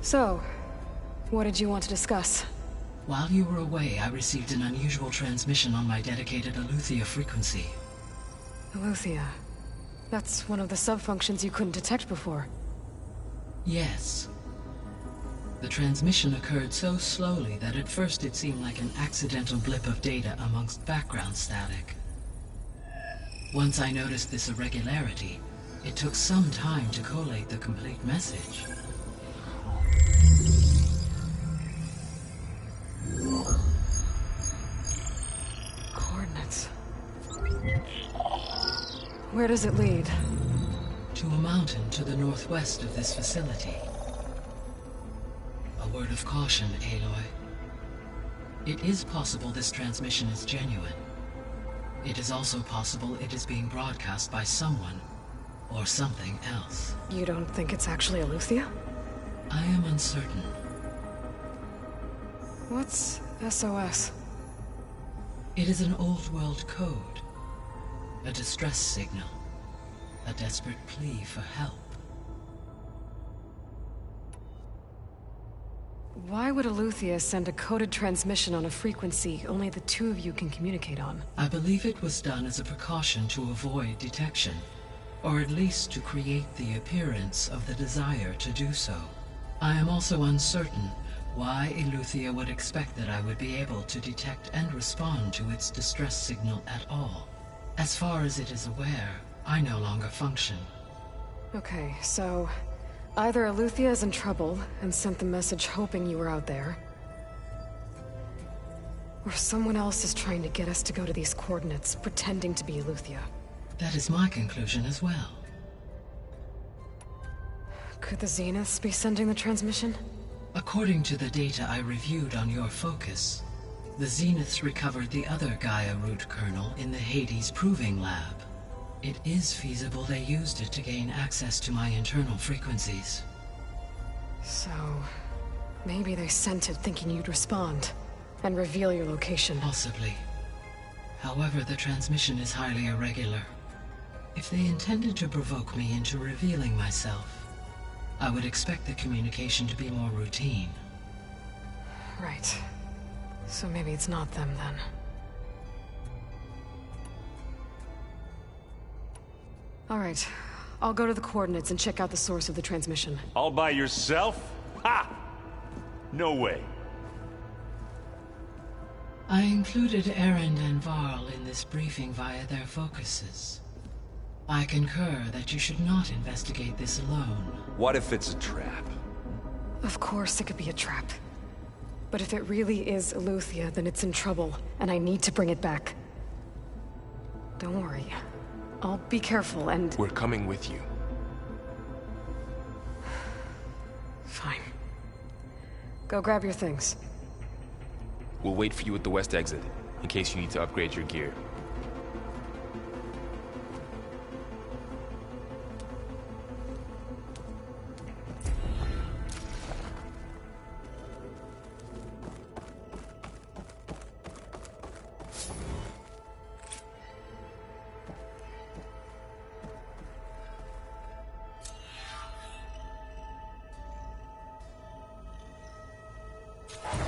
So, what did you want to discuss? While you were away, I received an unusual transmission on my dedicated AETHER frequency. AETHER. That's one of the sub-functions you couldn't detect before. Yes. The transmission occurred so slowly that at first it seemed like an accidental blip of data amongst background static. Once I noticed this irregularity, it took some time to collate the complete message. Coordinates. Where does it lead? To a mountain to the northwest of this facility. A word of caution, Aloy. It is possible this transmission is genuine. It is also possible it is being broadcast by someone or something else. You don't think it's actually AETHER? I am uncertain. What's SOS? It is an old-world code. A distress signal. A desperate plea for help. Why would AETHER send a coded transmission on a frequency only the two of you can communicate on? I believe it was done as a precaution to avoid detection, or at least to create the appearance of the desire to do so. I am also uncertain why AETHER would expect that I would be able to detect and respond to its distress signal at all. As far as it is aware, I no longer function. Okay, so either AETHER is in trouble and sent the message hoping you were out there, or someone else is trying to get us to go to these coordinates, pretending to be AETHER. That is my conclusion as well. Could the Zeniths be sending the transmission? According to the data I reviewed on your focus, the Zeniths recovered the other GAIA root kernel in the Hades Proving Lab. It is feasible they used it to gain access to my internal frequencies. So, maybe they sent it thinking you'd respond and reveal your location. Possibly. However, the transmission is highly irregular. If they intended to provoke me into revealing myself, I would expect the communication to be more routine. Right. So maybe it's not them then. All right. I'll go to the coordinates and check out the source of the transmission. All by yourself? Ha! No way. I included Erend and Varl in this briefing via their focuses. I concur that you should not investigate this alone. What if it's a trap? Of course it could be a trap. But if it really is AETHER, then it's in trouble, and I need to bring it back. Don't worry. I'll be careful and... We're coming with you. Fine. Go grab your things. We'll wait for you at the west exit, in case you need to upgrade your gear.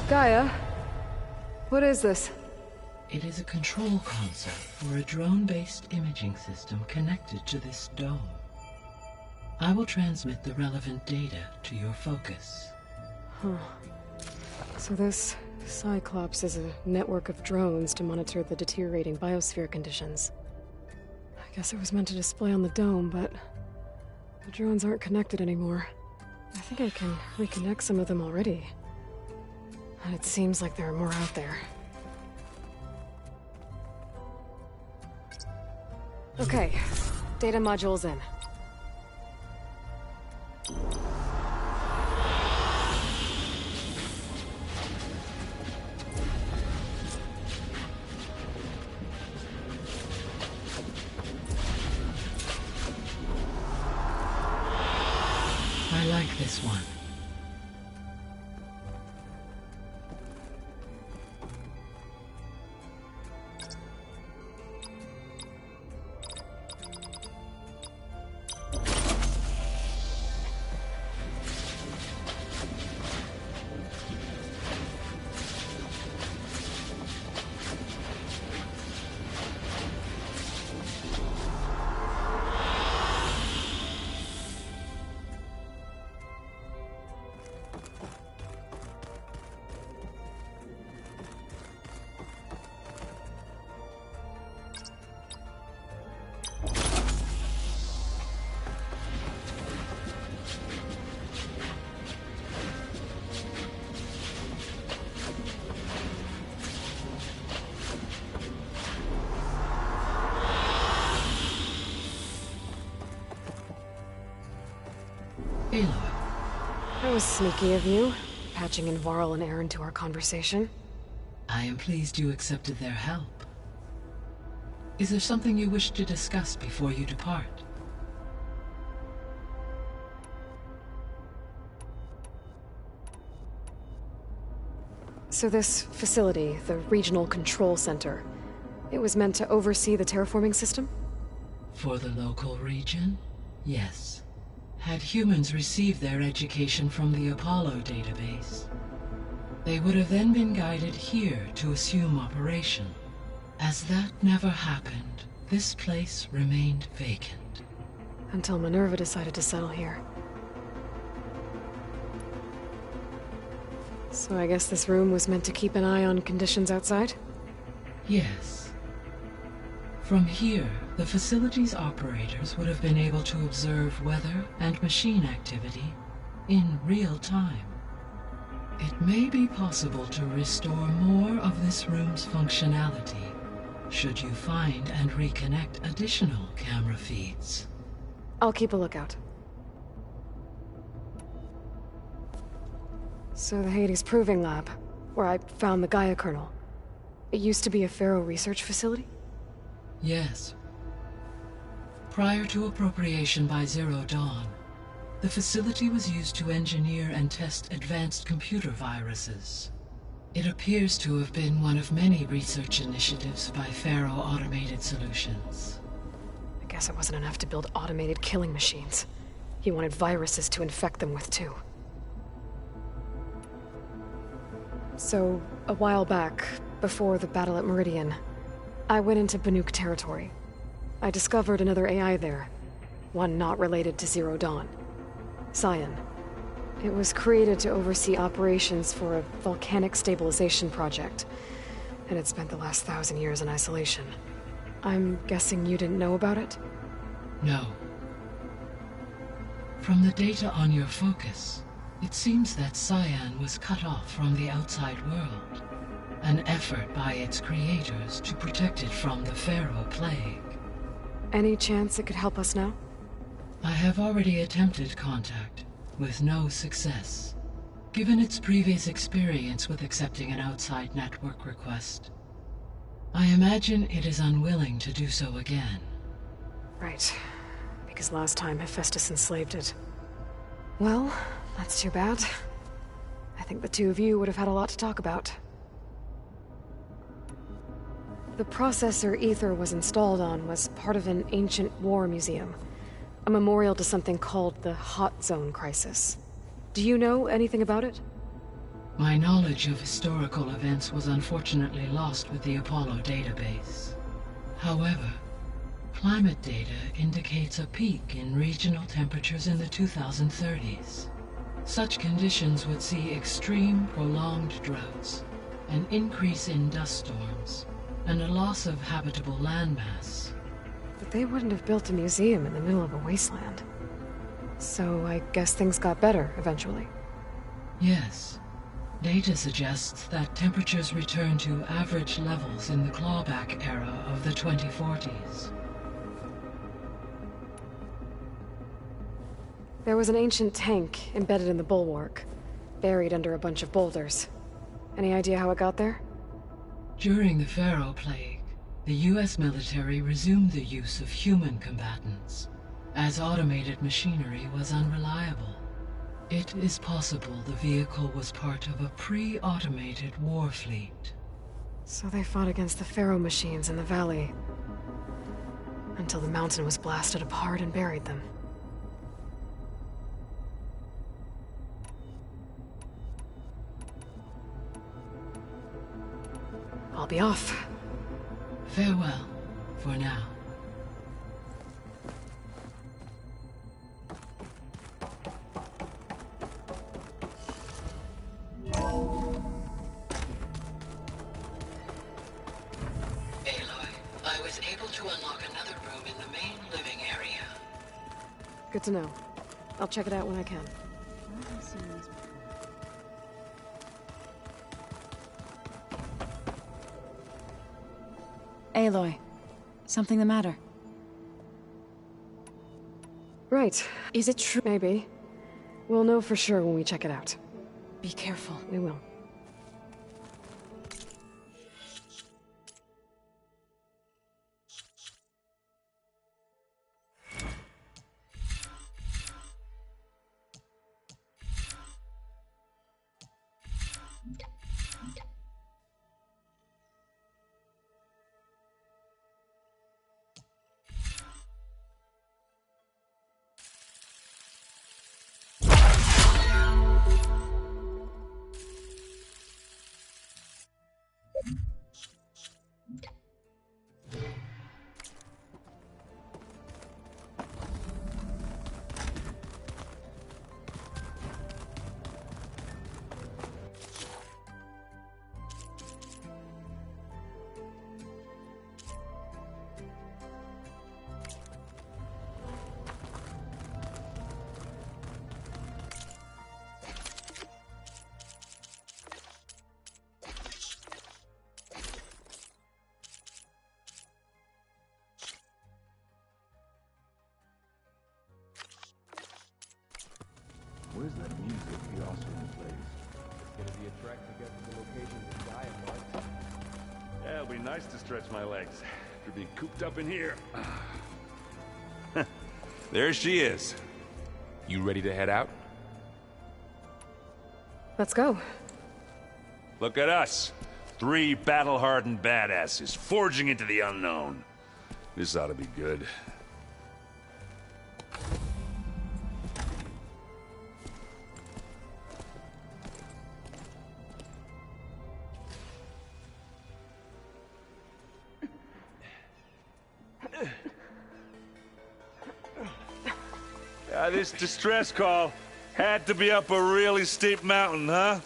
Gaia, what is this? It is a control console for a drone-based imaging system connected to this dome. I will transmit the relevant data to your focus. Huh. So this Cyclops is a network of drones to monitor the deteriorating biosphere conditions. I guess it was meant to display on the dome, but the drones aren't connected anymore. I think I can reconnect some of them already. And it seems like there are more out there. Okay, data module's in. I like this one. Aloy. That was sneaky of you, patching in Varl and Aaron to our conversation. I am pleased you accepted their help. Is there something you wish to discuss before you depart? So this facility, the Regional Control Center, it was meant to oversee the terraforming system? For the local region, yes. Had humans received their education from the Apollo database, they would have then been guided here to assume operation. As that never happened, this place remained vacant. Until Minerva decided to settle here. So I guess this room was meant to keep an eye on conditions outside? Yes. From here, the facility's operators would have been able to observe weather and machine activity in real time. It may be possible to restore more of this room's functionality, should you find and reconnect additional camera feeds. I'll keep a lookout. So the Hades Proving Lab, where I found the Gaia kernel, it used to be a Pharaoh research facility? Yes. Prior to appropriation by Zero Dawn, the facility was used to engineer and test advanced computer viruses. It appears to have been one of many research initiatives by Pharaoh Automated Solutions. I guess it wasn't enough to build automated killing machines. He wanted viruses to infect them with too. So, a while back, before the battle at Meridian, I went into Banuk territory. I discovered another AI there, one not related to Zero Dawn. Cyan. It was created to oversee operations for a volcanic stabilization project, and it spent the last 1,000 years in isolation. I'm guessing you didn't know about it? No. From the data on your focus, it seems that Cyan was cut off from the outside world. An effort by its creators to protect it from the Pharaoh plague. Any chance it could help us now? I have already attempted contact, with no success. Given its previous experience with accepting an outside network request, I imagine it is unwilling to do so again. Right. Because last time Hephaestus enslaved it. Well, that's too bad. I think the two of you would have had a lot to talk about. The processor AETHER was installed on was part of an ancient war museum. A memorial to something called the Hot Zone Crisis. Do you know anything about it? My knowledge of historical events was unfortunately lost with the Apollo database. However, climate data indicates a peak in regional temperatures in the 2030s. Such conditions would see extreme, prolonged droughts, an increase in dust storms, and a loss of habitable landmass. But they wouldn't have built a museum in the middle of a wasteland. So I guess things got better eventually. Yes. Data suggests that temperatures returned to average levels in the clawback era of the 2040s. There was an ancient tank embedded in the bulwark, buried under a bunch of boulders. Any idea how it got there? During the Pharaoh Plague, the US military resumed the use of human combatants, as automated machinery was unreliable. It is possible the vehicle was part of a pre-automated war fleet. So they fought against the Pharaoh machines in the valley, until the mountain was blasted apart and buried them. I'll be off. Farewell, for now. Aloy, I was able to unlock another room in the main living area. Good to know. I'll check it out when I can. Aloy, something the matter? Right. Is it true? Maybe. We'll know for sure when we check it out. Be careful. We will. Where's that music the Austrian plays? It's gonna be a trek to get to the location that GAIA marked. Yeah, it'll be nice to stretch my legs after being cooped up in here. There she is. You ready to head out? Let's go. Look at us. 3 battle-hardened badasses forging into the unknown. This ought to be good. This distress call had to be up a really steep mountain, huh?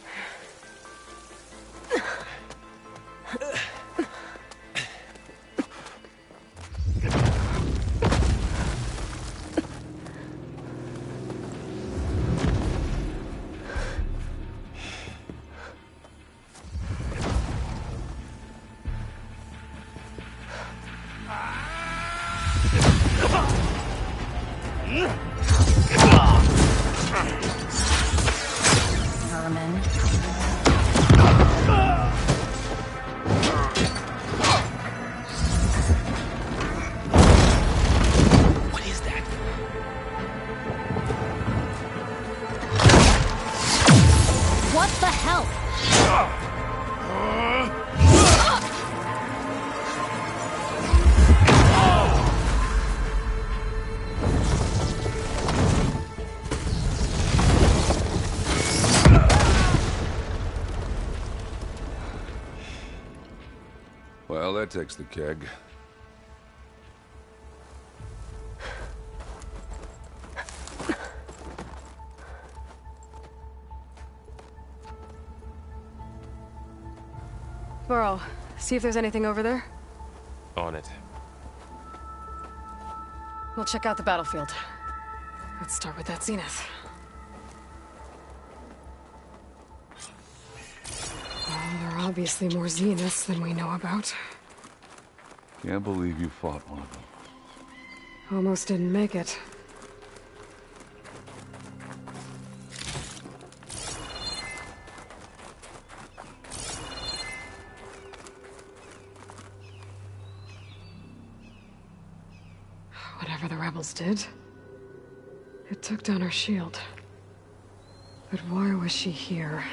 that takes the keg. Varl, see if there's anything over there. On it. We'll check out the battlefield. Let's start with that zenith. Well, there are obviously more zeniths than we know about. Can't believe you fought one of them. Almost didn't make it. Whatever the rebels did, it took down her shield. But why was she here?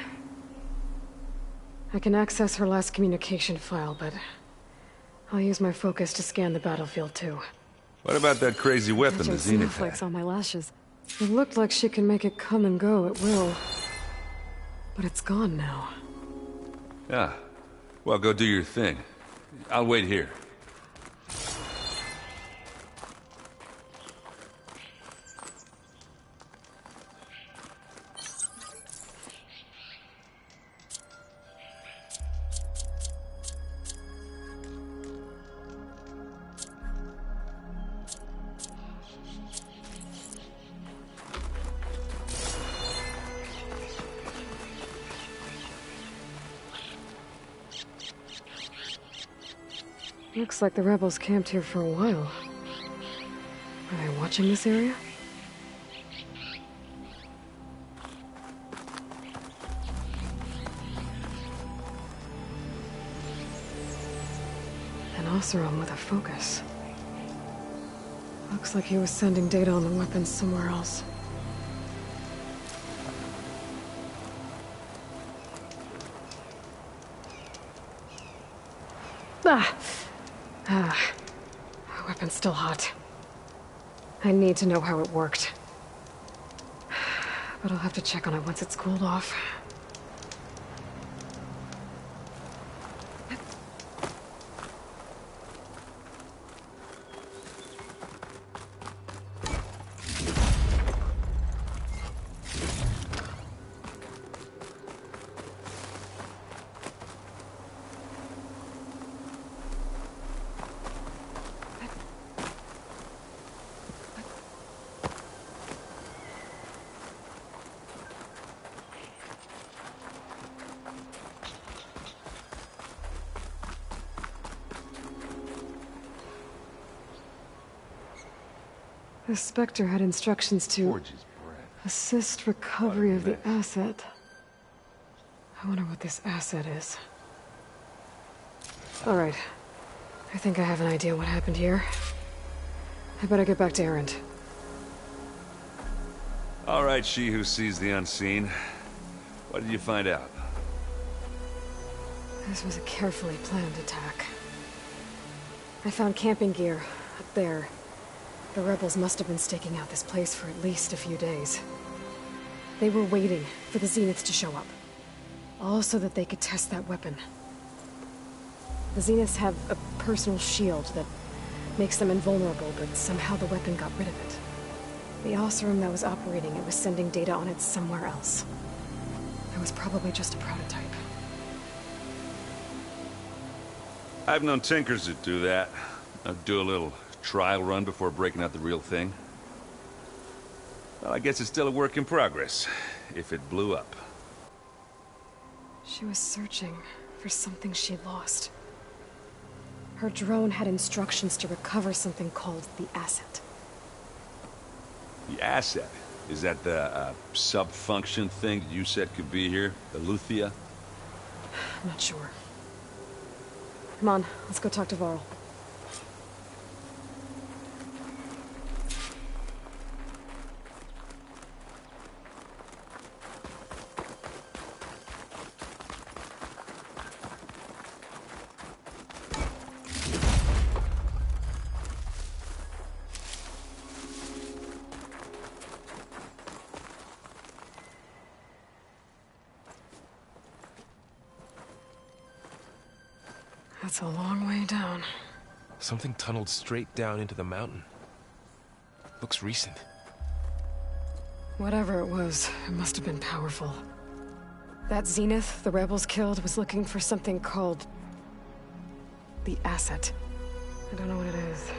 I can access her last communication file, but I'll use my focus to scan the battlefield too. What about that crazy weapon the Zenith had? Snowflakes on my lashes. It looked like she can make it come and go at will. But it's gone now. Yeah. Well, go do your thing. I'll wait here. Looks like the rebels camped here for a while. Are they watching this area? An Oseram with a focus. Looks like he was sending data on the weapons somewhere else. Weapon's still hot. I need to know how it worked. But I'll have to check on it once it's cooled off. The Spectre had instructions to assist recovery of the asset. I wonder what this asset is. All right. I think I have an idea what happened here. I better get back to Erend. All right, she who sees the unseen. What did you find out? This was a carefully planned attack. I found camping gear up there. The rebels must have been staking out this place for at least a few days. They were waiting for the Zeniths to show up. All so that they could test that weapon. The Zeniths have a personal shield that makes them invulnerable, but somehow the weapon got rid of it. The Oseram that was operating it was sending data on it somewhere else. It was probably just a prototype. I've known tinkers that do that. I'd do a little trial run before breaking out the real thing. Well, I guess it's still a work in progress, if it blew up. She was searching for something she lost. Her drone had instructions to recover something called the asset. The asset? Is that the sub-function thing that you said could be here? The Luthia? I'm not sure. Come on, let's go talk to Varl. That's a long way down. Something tunneled straight down into the mountain. Looks recent. Whatever it was, it must have been powerful. That Zenith the rebels killed was looking for something called the asset. I don't know what it is,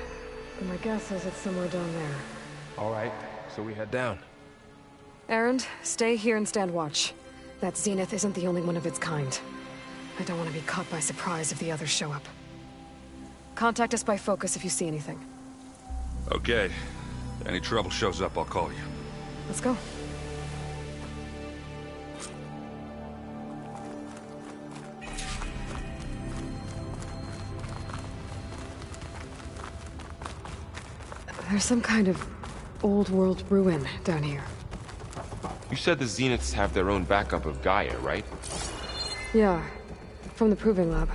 but my guess is it's somewhere down there. All right, so we head down. Erend, stay here and stand watch. That Zenith isn't the only one of its kind. I don't want to be caught by surprise if the others show up. Contact us by focus if you see anything. Okay. Any trouble shows up, I'll call you. Let's go. There's some kind of old-world ruin down here. You said the Zeniths have their own backup of Gaia, right? Yeah, from the Proving Lab.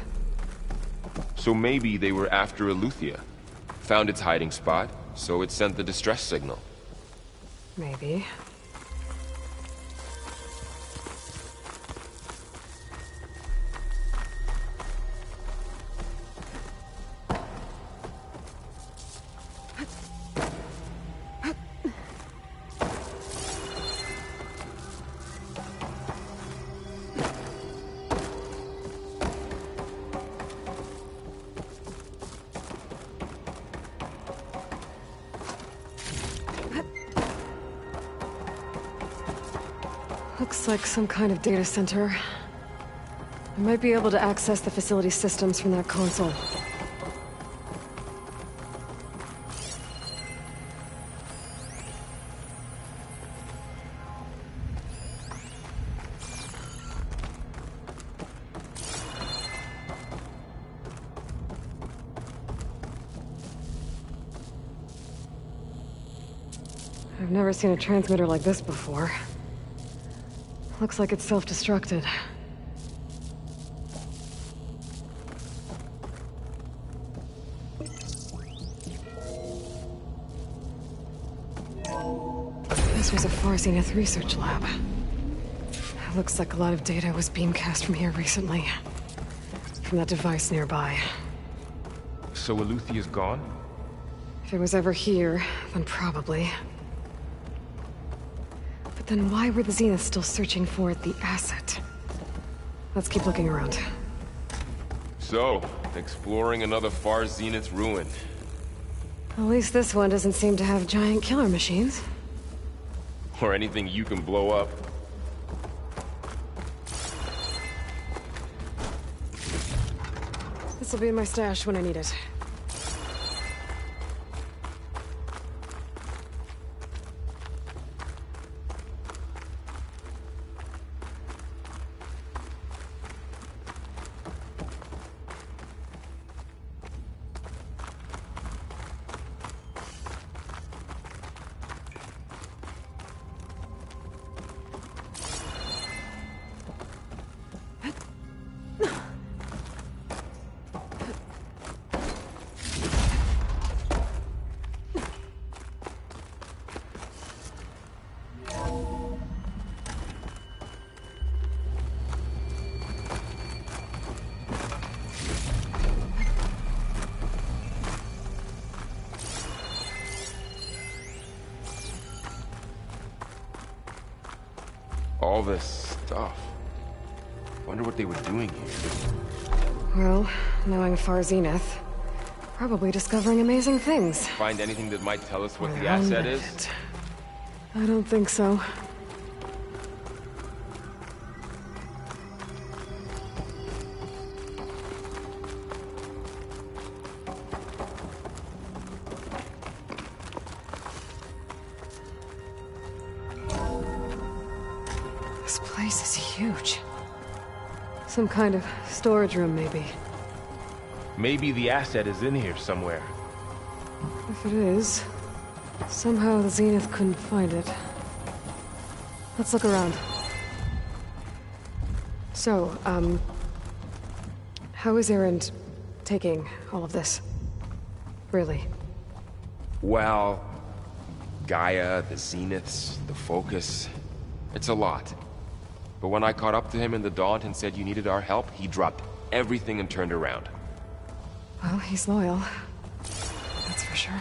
So maybe they were after Eleuthia. Found its hiding spot, so it sent the distress signal. Maybe. Looks like some kind of data center. I might be able to access the facility systems from that console. I've never seen a transmitter like this before. Looks like it's self-destructed. This was a Far Zenith research lab. It looks like a lot of data was beamcast from here recently. From that device nearby. So Eleuthea's gone? If it was ever here, then probably. But then why were the Zeniths still searching for the asset? Let's keep looking around. So, exploring another Far Zenith ruin. At least this one doesn't seem to have giant killer machines. Or anything you can blow up. This'll be in my stash when I need it. All this stuff. Wonder what they were doing here. Well, knowing Far Zenith, probably discovering amazing things. Find anything that might tell us what the Wait a asset minute. is? I don't think so. This place is huge. Some kind of storage room, maybe. Maybe the asset is in here somewhere. If it is, somehow the Zenith couldn't find it. Let's look around. So, how is Erend taking all of this? Really? Well, Gaia, the Zeniths, the Focus. It's a lot. But when I caught up to him in the Daunt and said you needed our help, he dropped everything and turned around. Well, he's loyal. That's for sure.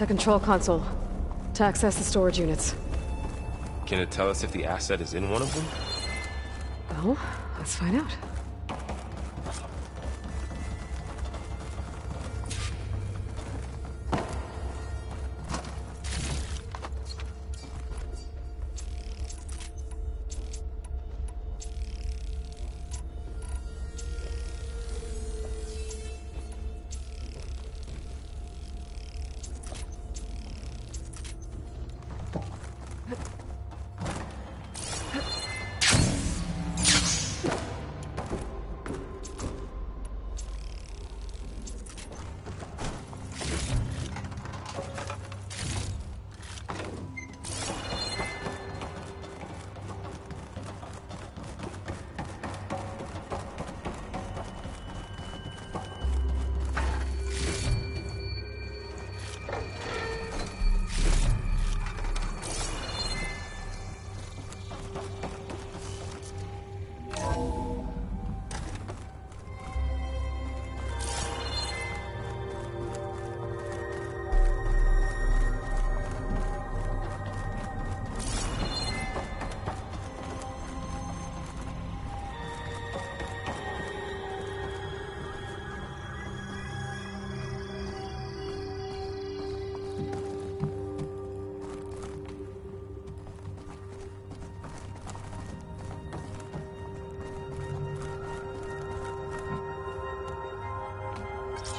A control console. To access the storage units. Can it tell us if the asset is in one of them? Well, let's find out.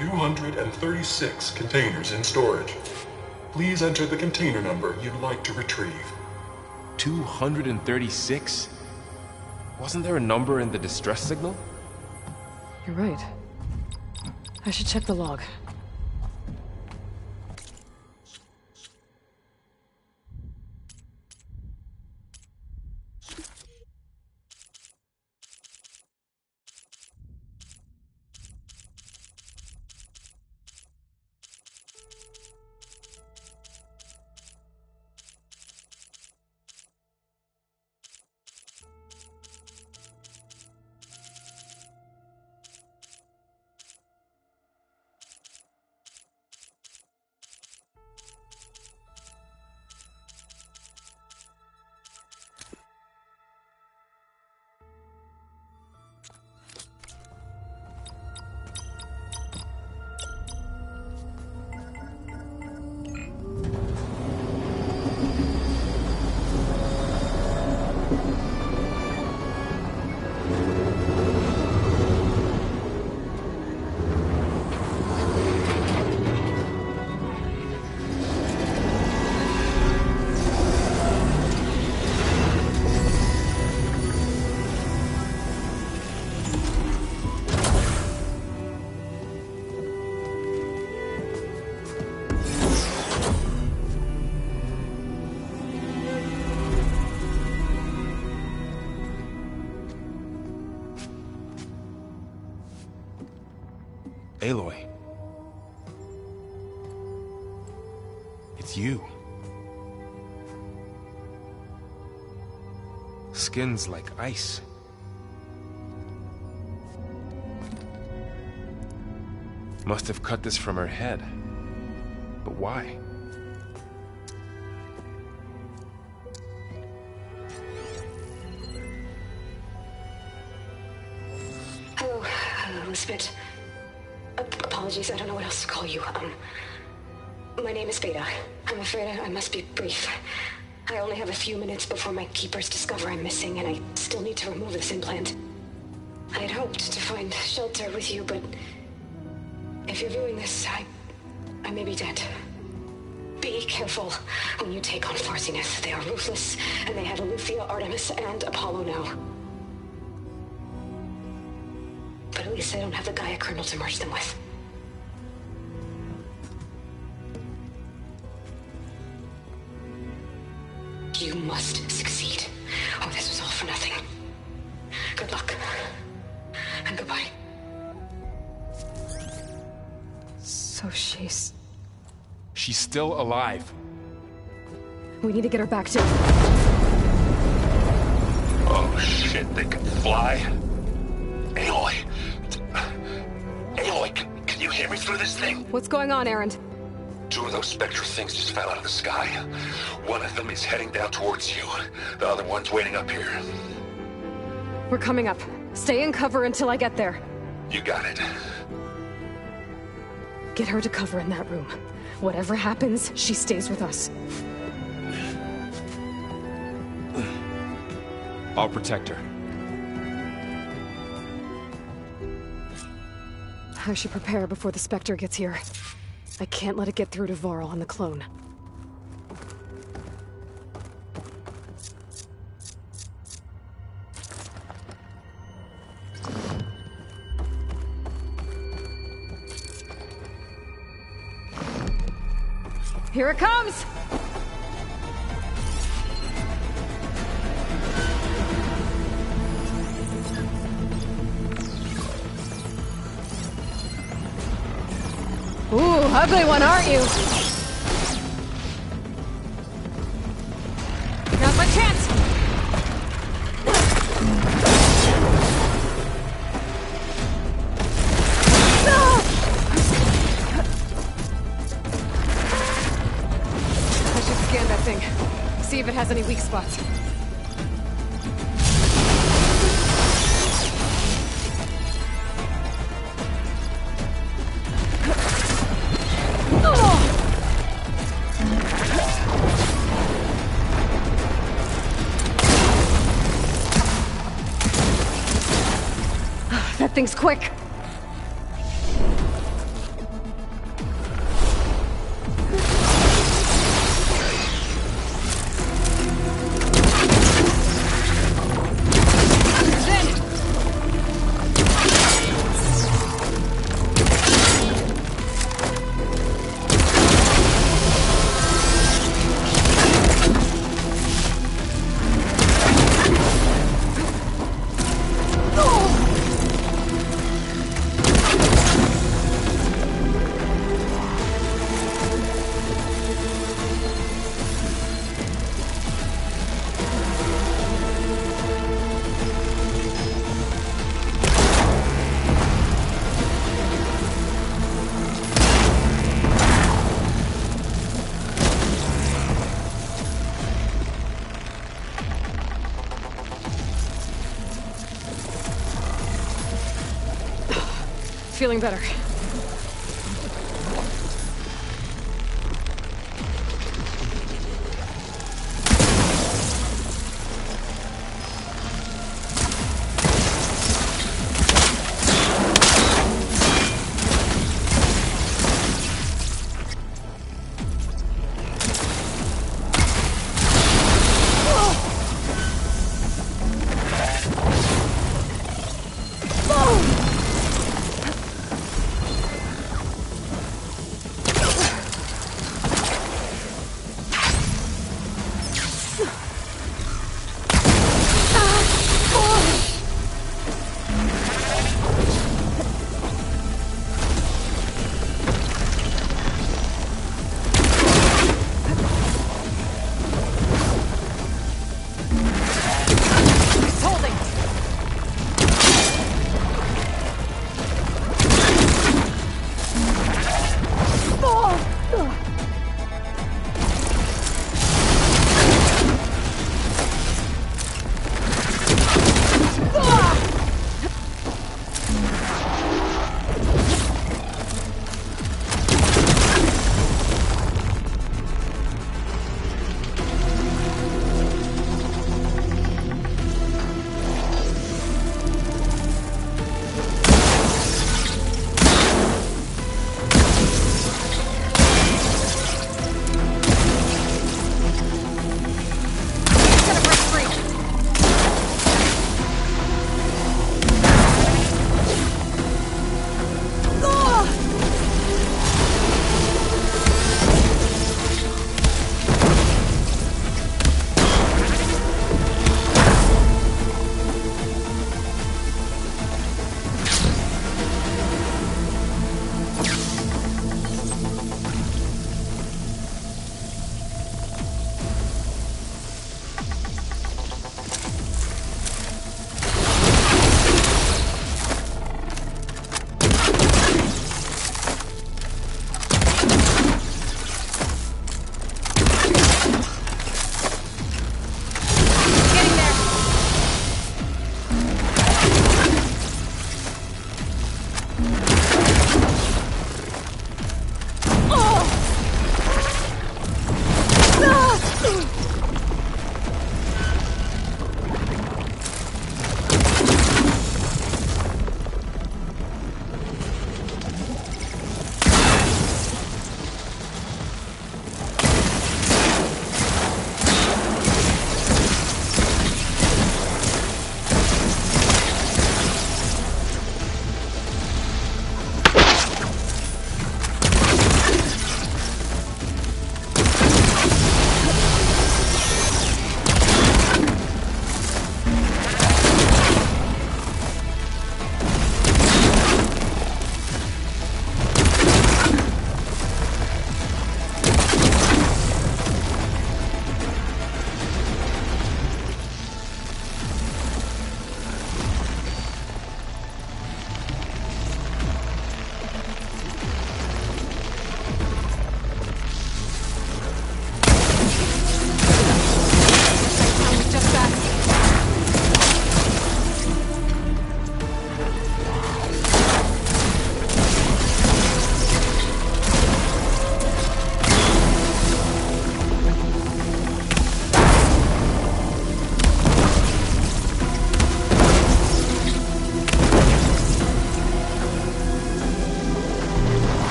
$236 containers in storage. Please enter the container number you'd like to retrieve. 236? Wasn't there a number in the distress signal? You're right. I should check the log. Aloy. It's you. Skin's like ice. Must have cut this from her head. But why? Hello, Elizabeth. Apologies, I don't know what else to call you. My name is Beta. I'm afraid I must be brief. I only have a few minutes before my keepers discover I'm missing, and I still need to remove this implant. I had hoped to find shelter with you, but if you're viewing this, I may be dead. Be careful when you take on Farsiness. They are ruthless, and they have Aletheia, Artemis, and Apollo now. But at least they don't have the Gaia kernel to merge them with. You must succeed, or this was all for nothing. Good luck. And goodbye. So she's still alive. We need to get her back to... Oh shit, they can fly? Aloy! Aloy, can you hear me through this thing? What's going on, Erend? 2 of those spectral things just fell out of the sky. One of them is heading down towards you. The other one's waiting up here. We're coming up. Stay in cover until I get there. You got it. Get her to cover in that room. Whatever happens, she stays with us. I'll protect her. I should prepare before the Spectre gets here. I can't let it get through to Varl on the clone. Here it comes! Ooh, ugly one, aren't you? Now's my chance! No! I should scan that thing. See if it has any weak spots. That thing's quick. Feeling better.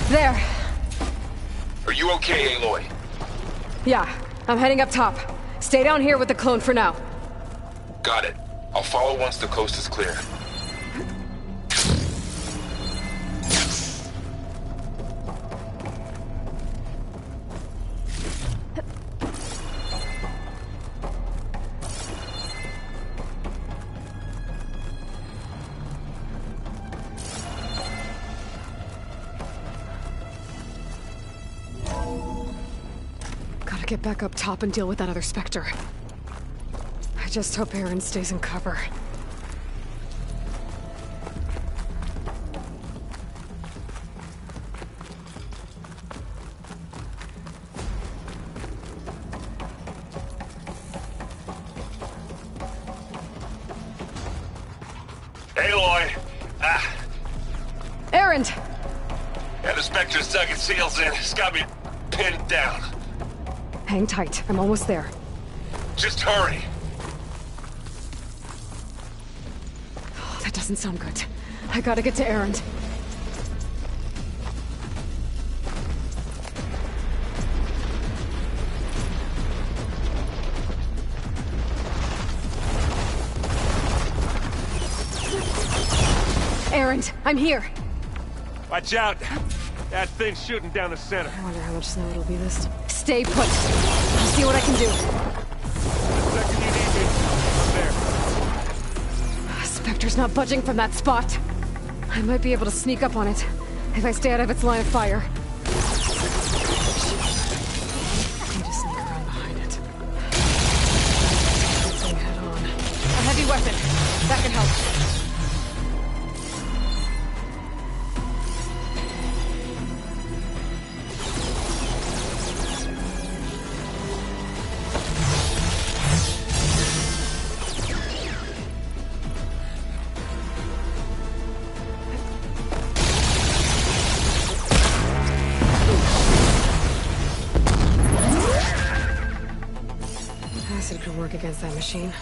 There. Are you okay, Aloy? Yeah, I'm heading up top. Stay down here with the clone for now. Got it. I'll follow once the coast is clear. Gotta get back up top and deal with that other Spectre. I just hope Aaron stays in cover. Aloy! Aaron! Yeah, the Spectre's dug its heels in. It's got me pinned down. Hang tight. I'm almost there. Just hurry. Oh, that doesn't sound good. I gotta get to Aaron. Aaron, I'm here. Watch out. That thing's shooting down the center. I wonder how much snow it'll be this time. Stay put. I'll see what I can do. The second you need me, I'm there. Spectre's not budging from that spot. I might be able to sneak up on it if I stay out of its line of fire. I need to sneak around behind it. Head on. A heavy weapon. That can help. Acid could work against that machine.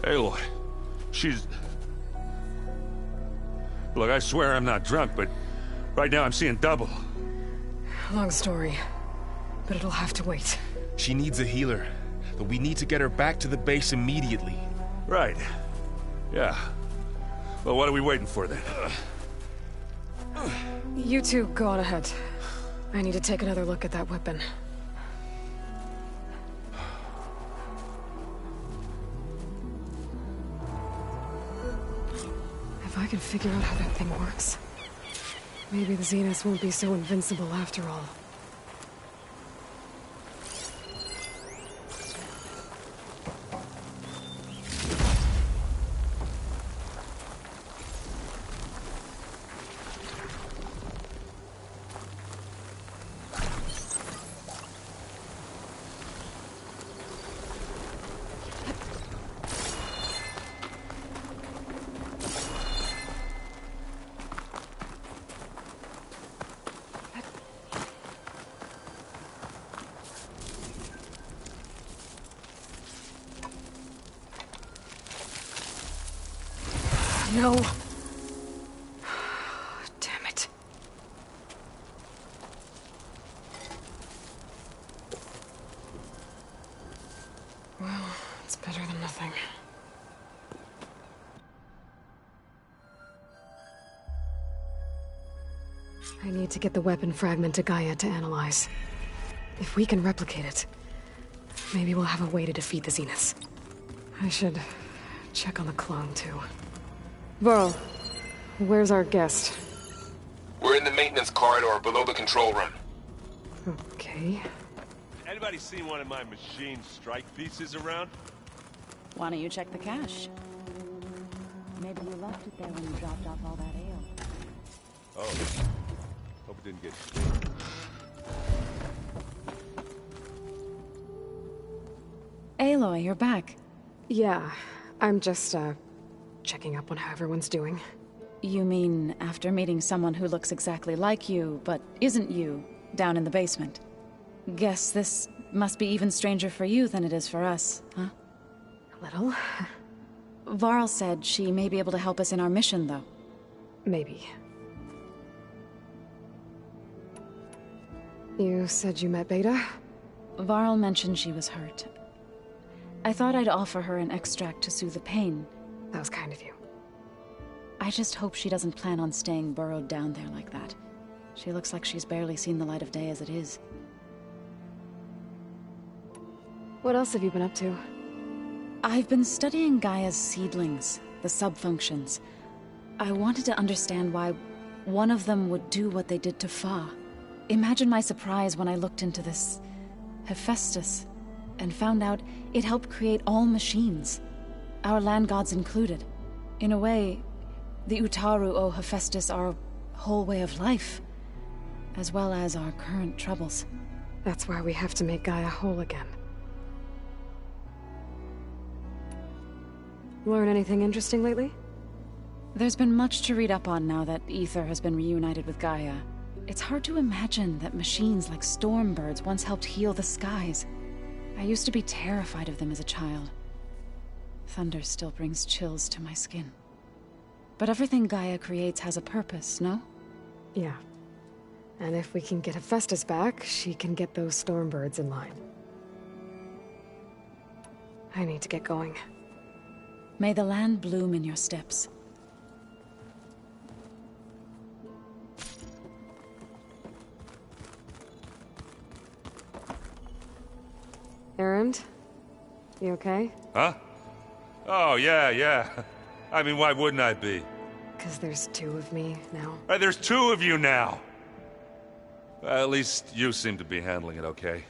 Aloy, she's... Look, I swear I'm not drunk, but right now I'm seeing double. Long story, but it'll have to wait. She needs a healer, but we need to get her back to the base immediately. Right. Yeah. Well, what are we waiting for then? You two go on ahead. I need to take another look at that weapon. If I can figure out how that thing works, maybe the Zeniths won't be so invincible after all. No. Damn it. Well, it's better than nothing. I need to get the weapon fragment to Gaia to analyze. If we can replicate it, maybe we'll have a way to defeat the Zeniths. I should check on the clone, too. Varl, where's our guest? We're in the maintenance corridor below the control room. Okay. Anybody seen one of my machine strike pieces around? Why don't you check the cache? Maybe you left it there when you dropped off all that ale. Oh. Hope it didn't get... Aloy, you're back. Yeah, I'm just, checking up on how everyone's doing. You mean after meeting someone who looks exactly like you, but isn't you, down in the basement? Guess this must be even stranger for you than it is for us, huh? A little. Varl said she may be able to help us in our mission, though. Maybe. You said you met Beta? Varl mentioned she was hurt. I thought I'd offer her an extract to soothe the pain. That was kind of you. I just hope she doesn't plan on staying burrowed down there like that. She looks like she's barely seen the light of day as it is. What else have you been up to? I've been studying Gaia's seedlings, the subfunctions. I wanted to understand why one of them would do what they did to Fa. Imagine my surprise when I looked into this Hephaestus and found out it helped create all machines, our land gods included. In a way, the Utaru owe Hephaestus our whole way of life, as well as our current troubles. That's why we have to make Gaia whole again. Learn anything interesting lately? There's been much to read up on now that Aether has been reunited with Gaia. It's hard to imagine that machines like stormbirds once helped heal the skies. I used to be terrified of them as a child. Thunder still brings chills to my skin. But everything Gaia creates has a purpose, no? Yeah. And if we can get Hephaestus back, she can get those stormbirds in line. I need to get going. May the land bloom in your steps. Erend? You okay? Huh? Oh, yeah. I mean, why wouldn't I be? 'Cause there's two of me now. Right, there's two of you now! Well, at least you seem to be handling it okay.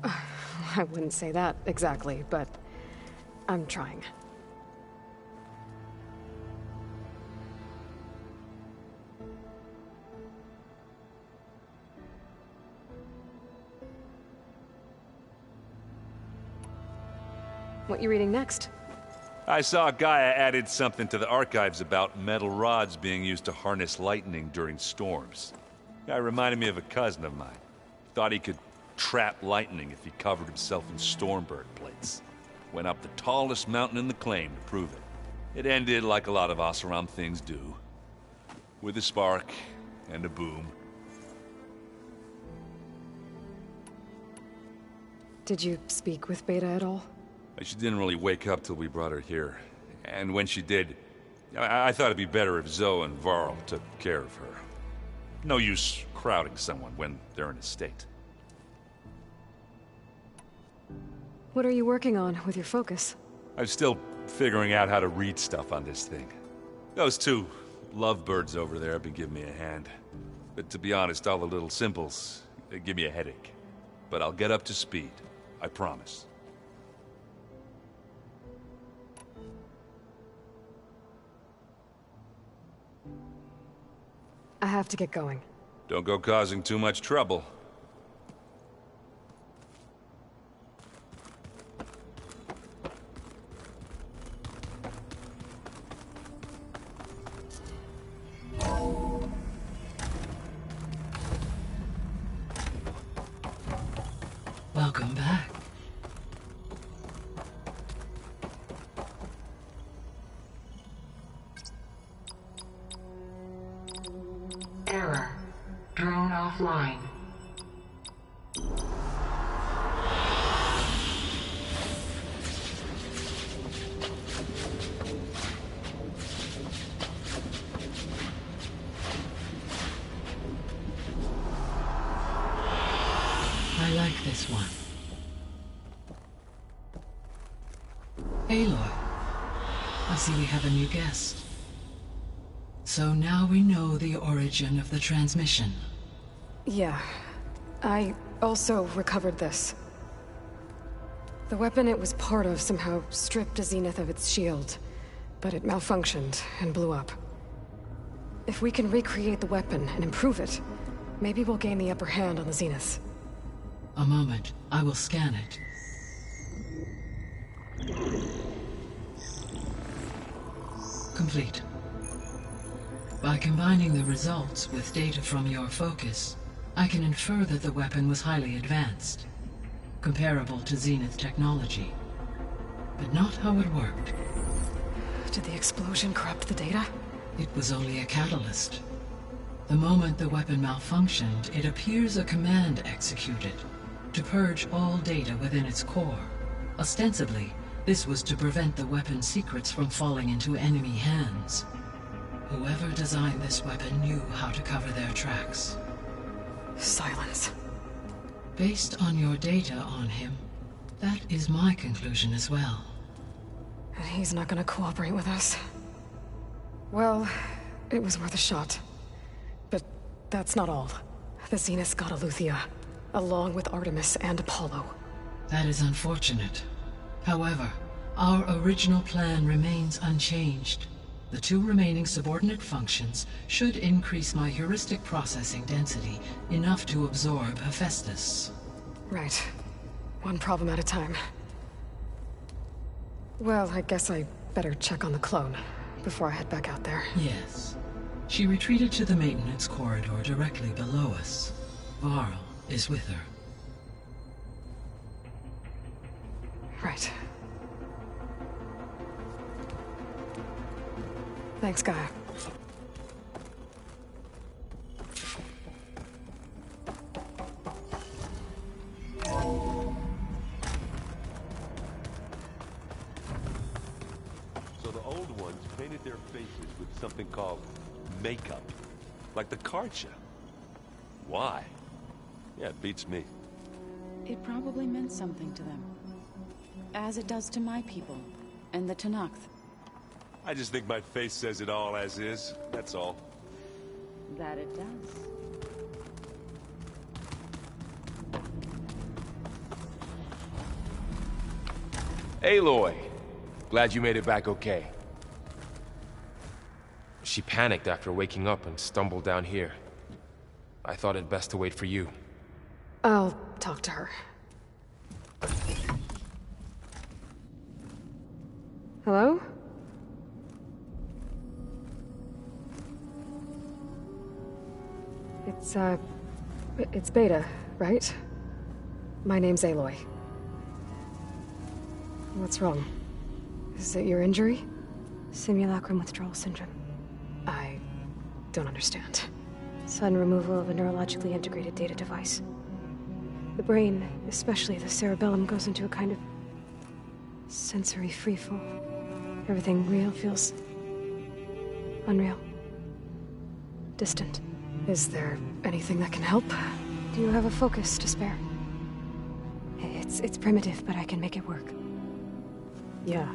I wouldn't say that exactly, but I'm trying. What you reading next? I saw Gaia added something to the archives about metal rods being used to harness lightning during storms. Guy reminded me of a cousin of mine. Thought he could trap lightning if he covered himself in Stormbird plates. Went up the tallest mountain in the claim to prove it. It ended like a lot of Oseram things do. With a spark and a boom. Did you speak with Beta at all? She didn't really wake up till we brought her here. And when she did, I thought it'd be better if Zoe and Varl took care of her. No use crowding someone when they're in a state. What are you working on with your focus? I'm still figuring out how to read stuff on this thing. Those two lovebirds over there have been giving me a hand. But to be honest, all the little symbols, they give me a headache. But I'll get up to speed. I promise. I have to get going. Don't go causing too much trouble. Welcome back. Error. Drone offline. I like this one. Aloy, I see we have a new guest. So now we know the origin of the transmission. Yeah. I also recovered this. The weapon it was part of somehow stripped a Zenith of its shield, but it malfunctioned and blew up. If we can recreate the weapon and improve it, maybe we'll gain the upper hand on the Zeniths. A moment, I will scan it. Complete. By combining the results with data from your focus, I can infer that the weapon was highly advanced, comparable to Zenith technology, but not how it worked. Did the explosion corrupt the data? It was only a catalyst. The moment the weapon malfunctioned, it appears a command executed to purge all data within its core. Ostensibly, this was to prevent the weapon's secrets from falling into enemy hands. Whoever designed this weapon knew how to cover their tracks. Silence. Based on your data on him, that is my conclusion as well. And he's not gonna cooperate with us. Well, it was worth a shot. But that's not all. The Zeniths got Aletheia, along with Artemis and Apollo. That is unfortunate. However, our original plan remains unchanged. The two remaining subordinate functions should increase my heuristic processing density enough to absorb Hephaestus. Right. One problem at a time. Well, I guess I better check on the clone before I head back out there. Yes. She retreated to the maintenance corridor directly below us. Varl is with her. Right. Thanks, Gaia. So the old ones painted their faces with something called makeup. Like the Karcha. Why? Yeah, it beats me. It probably meant something to them. As it does to my people, and the Tenakth. I just think my face says it all as is, that's all. That it does. Aloy! Glad you made it back okay. She panicked after waking up and stumbled down here. I thought it best to wait for you. I'll talk to her. Hello? It's Beta, right? My name's Aloy. What's wrong? Is it your injury? Simulacrum withdrawal syndrome. I don't understand. Sudden removal of a neurologically integrated data device. The brain, especially the cerebellum, goes into a kind of sensory freefall. Everything real feels unreal. Distant. Is there anything that can help? Do you have a focus to spare? It's primitive, but I can make it work. Yeah.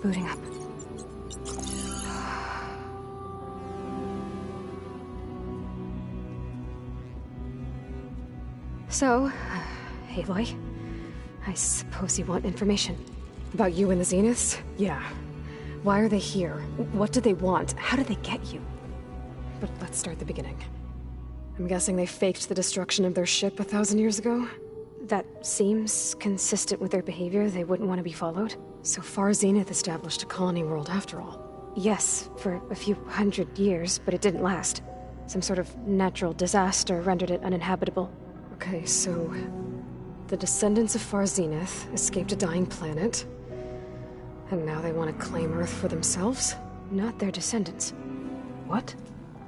Booting up. So, Aloy, I suppose you want information. About you and the Zeniths? Yeah. Why are they here? What do they want? How did they get you? But let's start at the beginning. I'm guessing they faked the destruction of their ship 1,000 years ago? That seems consistent with their behavior. They wouldn't want to be followed. So Far Zenith established a colony world after all. Yes, for a few hundred years, but it didn't last. Some sort of natural disaster rendered it uninhabitable. Okay, so the descendants of Far Zenith escaped a dying planet, and now they want to claim Earth for themselves? Not their descendants. What?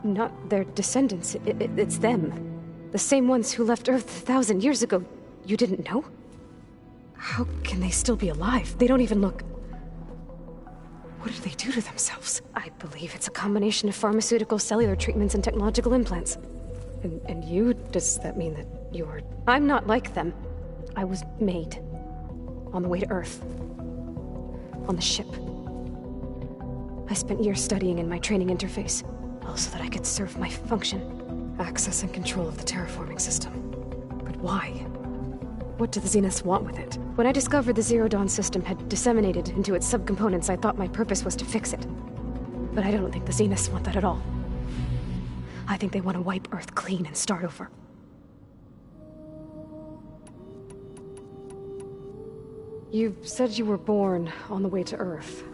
Not their descendants. It's them. The same ones who left Earth 1,000 years ago. You didn't know? How can they still be alive? They don't even look... What did they do to themselves? I believe it's a combination of pharmaceutical, cellular treatments, and technological implants. And you? Does that mean that you're... I'm not like them. I was made. On the way to Earth. On the ship. I spent years studying in my training interface, all so that I could serve my function. Access and control of the terraforming system. But why? What do the Zeniths want with it? When I discovered the Zero Dawn system had disseminated into its subcomponents, I thought my purpose was to fix it. But I don't think the Zeniths want that at all. I think they want to wipe Earth clean and start over. You said you were born on the way to Earth.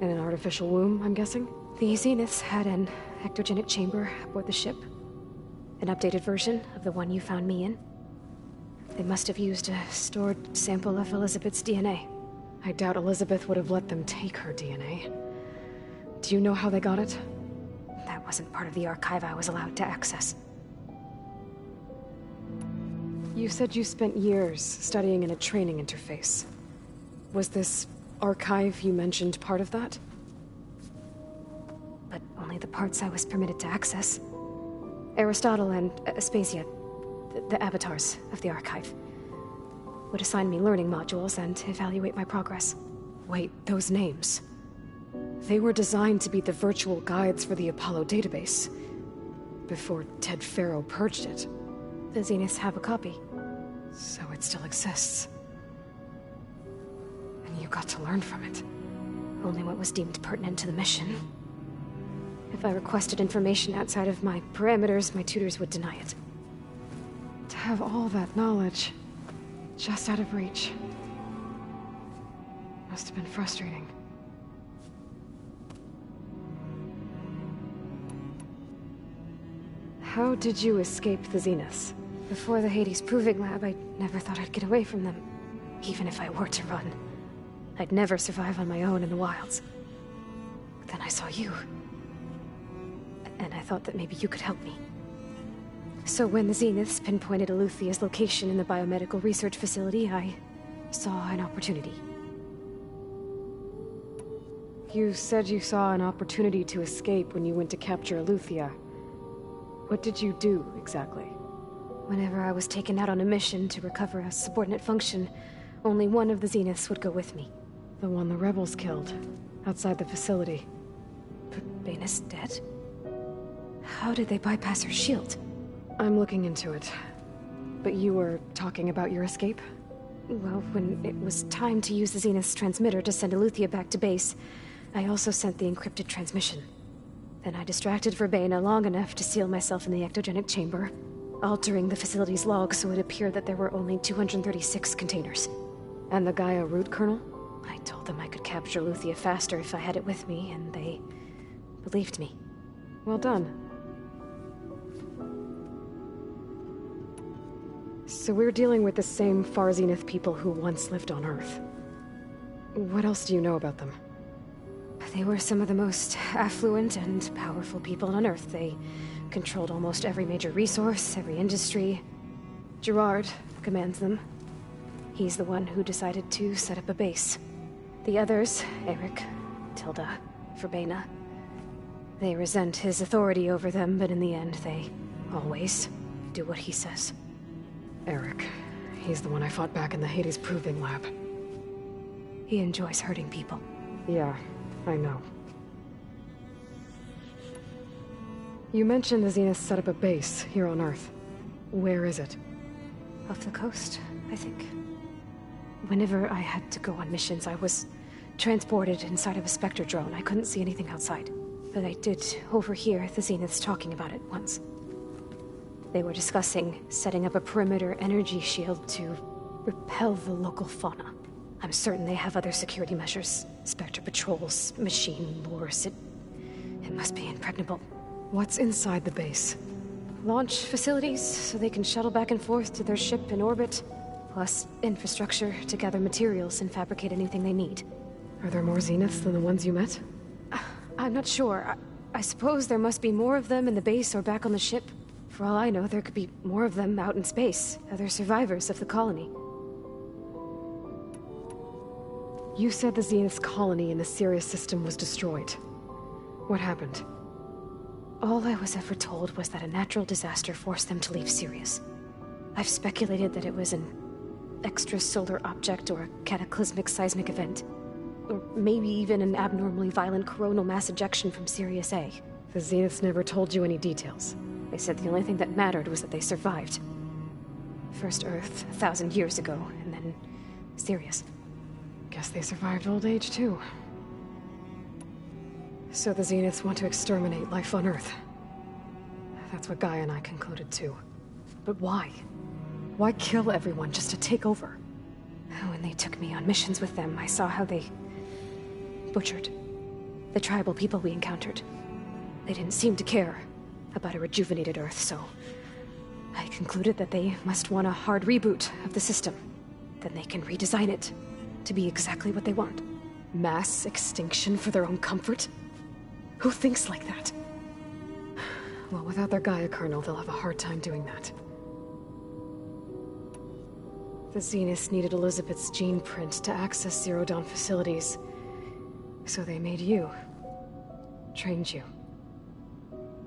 In an artificial womb, I'm guessing? The Zeniths had an ectogenic chamber aboard the ship. An updated version of the one you found me in. They must have used a stored sample of Elizabeth's DNA. I doubt Elizabeth would have let them take her DNA. Do you know how they got it? That wasn't part of the archive I was allowed to access. You said you spent years studying in a training interface. Was this archive you mentioned part of that? But only the parts I was permitted to access. Aristotle and Aspasia, the avatars of the archive, would assign me learning modules and evaluate my progress. Wait, those names. They were designed to be the virtual guides for the Apollo database, before Ted Faro purged it. The Zeniths have a copy. So it still exists. And you got to learn from it. Only what was deemed pertinent to the mission. If I requested information outside of my parameters, my tutors would deny it. To have all that knowledge, just out of reach. Must have been frustrating. How did you escape the Zeniths? Before the Hades Proving Lab, I never thought I'd get away from them. Even if I were to run. I'd never survive on my own in the wilds. But then I saw you. And I thought that maybe you could help me. So when the Zeniths pinpointed Eluthia's location in the biomedical research facility, I saw an opportunity. You said you saw an opportunity to escape when you went to capture Eluthia. What did you do, exactly? Whenever I was taken out on a mission to recover a subordinate function, only one of the Zeniths would go with me. The one the rebels killed, outside the facility. But Baina's dead? How did they bypass her shield? I'm looking into it. But you were talking about your escape? Well, when it was time to use the Zenith's transmitter to send Eluthia back to base, I also sent the encrypted transmission. Then I distracted Verbaina long enough to seal myself in the ectogenic chamber, altering the facility's log so it appeared that there were only 236 containers. And the GAIA root kernel? I told them I could capture Eluthia faster if I had it with me, and they believed me. Well done. So we're dealing with the same Far Zenith people who once lived on Earth. What else do you know about them? They were some of the most affluent and powerful people on Earth. They controlled almost every major resource, every industry. Gerard commands them. He's the one who decided to set up a base. The others, Eric, Tilda, Verbena, they resent his authority over them, but in the end, they always do what he says. Eric. He's the one I fought back in the Hades Proving Lab. He enjoys hurting people. Yeah, I know. You mentioned the Zenith set up a base here on Earth. Where is it? Off the coast, I think. Whenever I had to go on missions, I was transported inside of a Spectre drone. I couldn't see anything outside. But I did overhear the Zeniths talking about it once. They were discussing setting up a perimeter energy shield to repel the local fauna. I'm certain they have other security measures. Spectre patrols, machine lures. It must be impregnable. What's inside the base? Launch facilities, so they can shuttle back and forth to their ship in orbit. Plus infrastructure to gather materials and fabricate anything they need. Are there more Zeniths than the ones you met? I'm not sure. I suppose there must be more of them in the base or back on the ship. For all I know, there could be more of them out in space, other survivors of the colony. You said the Zenith's colony in the Sirius system was destroyed. What happened? All I was ever told was that a natural disaster forced them to leave Sirius. I've speculated that it was an extrasolar object or a cataclysmic seismic event. Or maybe even an abnormally violent coronal mass ejection from Sirius A. The Zeniths never told you any details. They said the only thing that mattered was that they survived. First Earth, 1,000 years ago, and then Sirius. Guess they survived old age, too. So the Zeniths want to exterminate life on Earth. That's what Gaia and I concluded, too. But why? Why kill everyone just to take over? When they took me on missions with them, I saw how they butchered the tribal people we encountered. They didn't seem to care about a rejuvenated Earth, so I concluded that they must want a hard reboot of the system. Then they can redesign it to be exactly what they want. Mass extinction for their own comfort? Who thinks like that? Well, without their Gaia kernel, they'll have a hard time doing that. The Zeniths needed Elizabeth's gene print to access Zero Dawn facilities. So they made you. Trained you.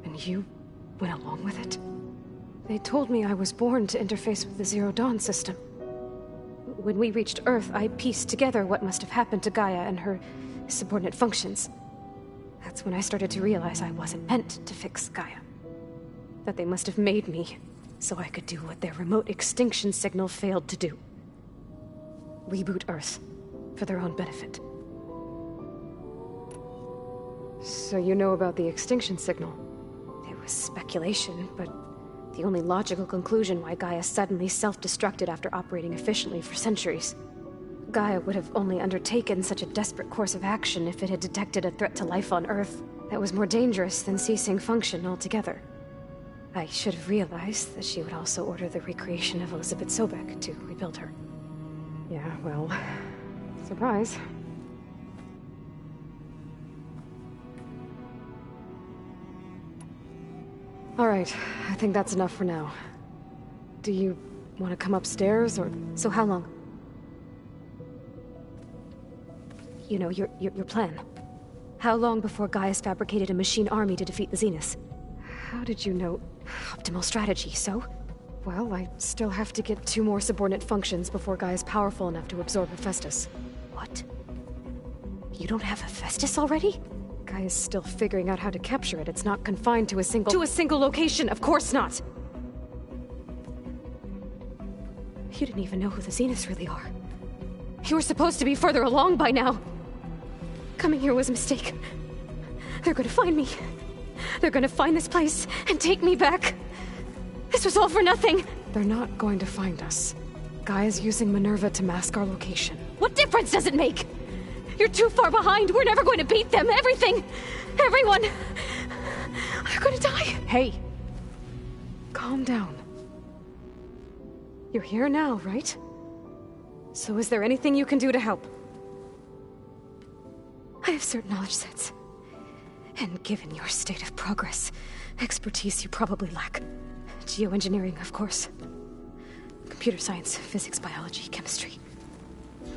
And you went along with it? They told me I was born to interface with the Zero Dawn system. When we reached Earth, I pieced together what must have happened to Gaia and her subordinate functions. That's when I started to realize I wasn't meant to fix Gaia. That they must have made me so I could do what their remote extinction signal failed to do. Reboot Earth, for their own benefit. So you know about the extinction signal? It was speculation, but the only logical conclusion why Gaia suddenly self-destructed after operating efficiently for centuries. Gaia would have only undertaken such a desperate course of action if it had detected a threat to life on Earth that was more dangerous than ceasing function altogether. I should have realized that she would also order the recreation of Elizabeth Sobek to rebuild her. Yeah, well, surprise. All right, I think that's enough for now. Do you want to come upstairs, or... So how long? You know, your plan. How long before Gaia's fabricated a machine army to defeat the Zeniths? How did you know? Optimal strategy, so? Well, I still have to get 2 more subordinate functions before Gaia's powerful enough to absorb Hephaestus. What? You don't have Hephaestus already? Gaia's still figuring out how to capture it. It's not confined to a single... To a single location! Of course not! You didn't even know who the Zeniths really are. You were supposed to be further along by now. Coming here was a mistake. They're gonna find me. They're gonna find this place and take me back. This was all for nothing. They're not going to find us. Gaia's using Minerva to mask our location. What difference does it make? You're too far behind. We're never going to beat them. Everything... Everyone! I'm gonna die! Hey! Calm down. You're here now, right? So is there anything you can do to help? I have certain knowledge sets. And given your state of progress, expertise you probably lack. Geoengineering, of course. Computer science, physics, biology, chemistry.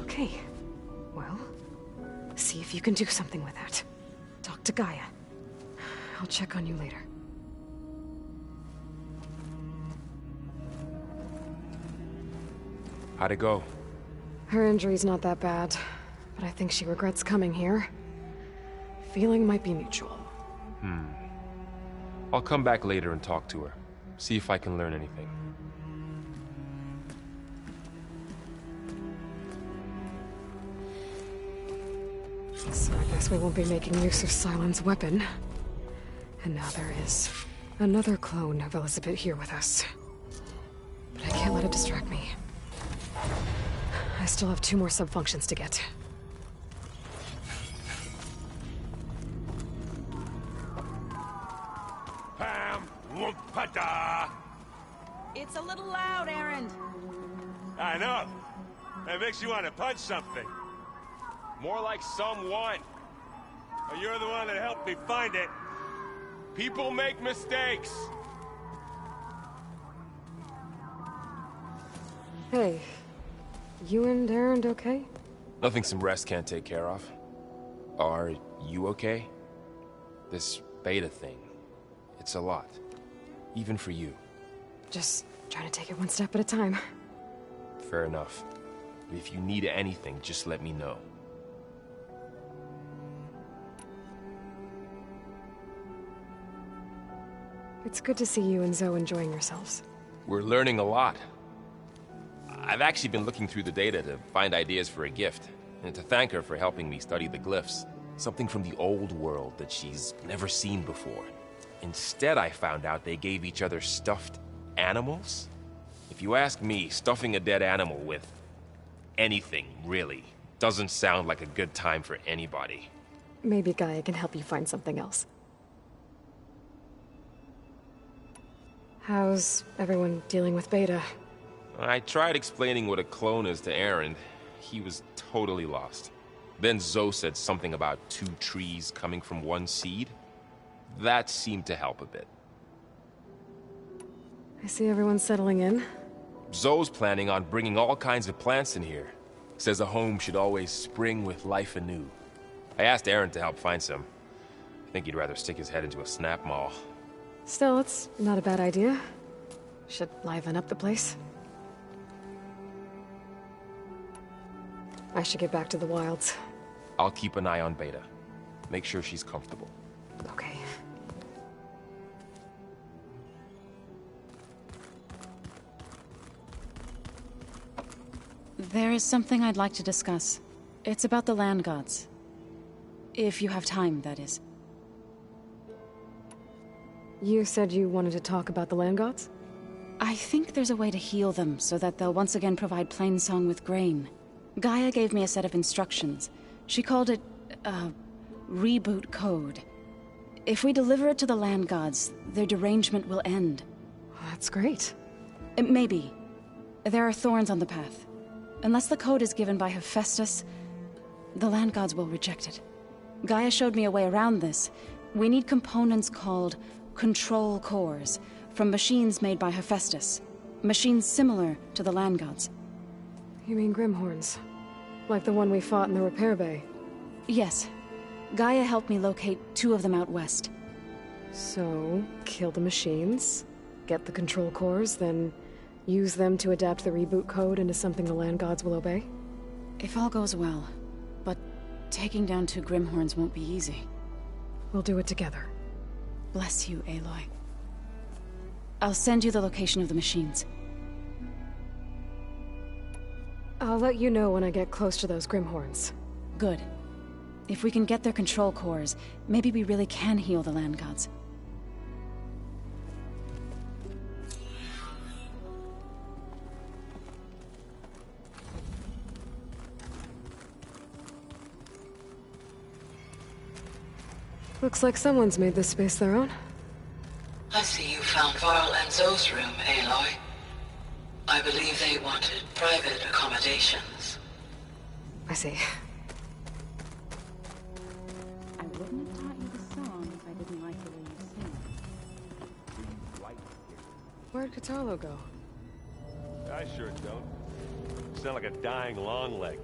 Okay. Well, see if you can do something with that. Talk to Gaia. I'll check on you later. How'd it go? Her injury's not that bad, but I think she regrets coming here. Feeling might be mutual. I'll come back later and talk to her. See if I can learn anything. So I guess we won't be making use of Sylens' weapon. And now there is another clone of Elizabeth here with us. But I can't let it distract me. I still have 2 more sub-functions to get. Pam Wumpada! It's a little loud, Erend. I know. That makes you want to punch something. More like someone. Well, you're the one that helped me find it. People make mistakes. Hey, you and Erend okay? Nothing some rest can't take care of. Are you okay? This beta thing, it's a lot. Even for you. Just trying to take it one step at a time. Fair enough. If you need anything, just let me know. It's good to see you and Zoe enjoying yourselves. We're learning a lot. I've actually been looking through the data to find ideas for a gift, and to thank her for helping me study the glyphs. Something from the old world that she's never seen before. Instead, I found out they gave each other stuffed animals. If you ask me, stuffing a dead animal with anything, really, doesn't sound like a good time for anybody. Maybe Gaia can help you find something else. How's everyone dealing with Beta? I tried explaining what a clone is to Erend. He was totally lost. Then Zoe said something about 2 trees coming from 1 seed. That seemed to help a bit. I see everyone settling in. Zoe's planning on bringing all kinds of plants in here. Says a home should always spring with life anew. I asked Erend to help find some. I think he'd rather stick his head into a snap maul. Still, it's not a bad idea. Should liven up the place. I should get back to the wilds. I'll keep an eye on Beta. Make sure she's comfortable. Okay. There is something I'd like to discuss. It's about the land gods. If you have time, that is. You said you wanted to talk about the land gods? I think there's a way to heal them so that they'll once again provide Plainsong with grain. Gaia gave me a set of instructions. She called it, reboot code. If we deliver it to the land gods, their derangement will end. That's great. Maybe. There are thorns on the path. Unless the code is given by Hephaestus, the land gods will reject it. Gaia showed me a way around this. We need components called control cores, from machines made by Hephaestus. Machines similar to the land gods. You mean Grimhorns? Like the one we fought in the repair bay? Yes. Gaia helped me locate 2 of them out west. So, kill the machines, get the control cores, then use them to adapt the reboot code into something the land gods will obey? If all goes well. But taking down 2 Grimhorns won't be easy. We'll do it together. Bless you, Aloy. I'll send you the location of the machines. I'll let you know when I get close to those Grimhorns. Good. If we can get their control cores, maybe we really can heal the land gods. Looks like someone's made this space their own. I see you found Varl and Zoe's room, Aloy. I believe they wanted private accommodations. I see. I wouldn't have taught you the song if I didn't like the way you sing. Where'd Katalo go? I sure don't. You sound like a dying long leg.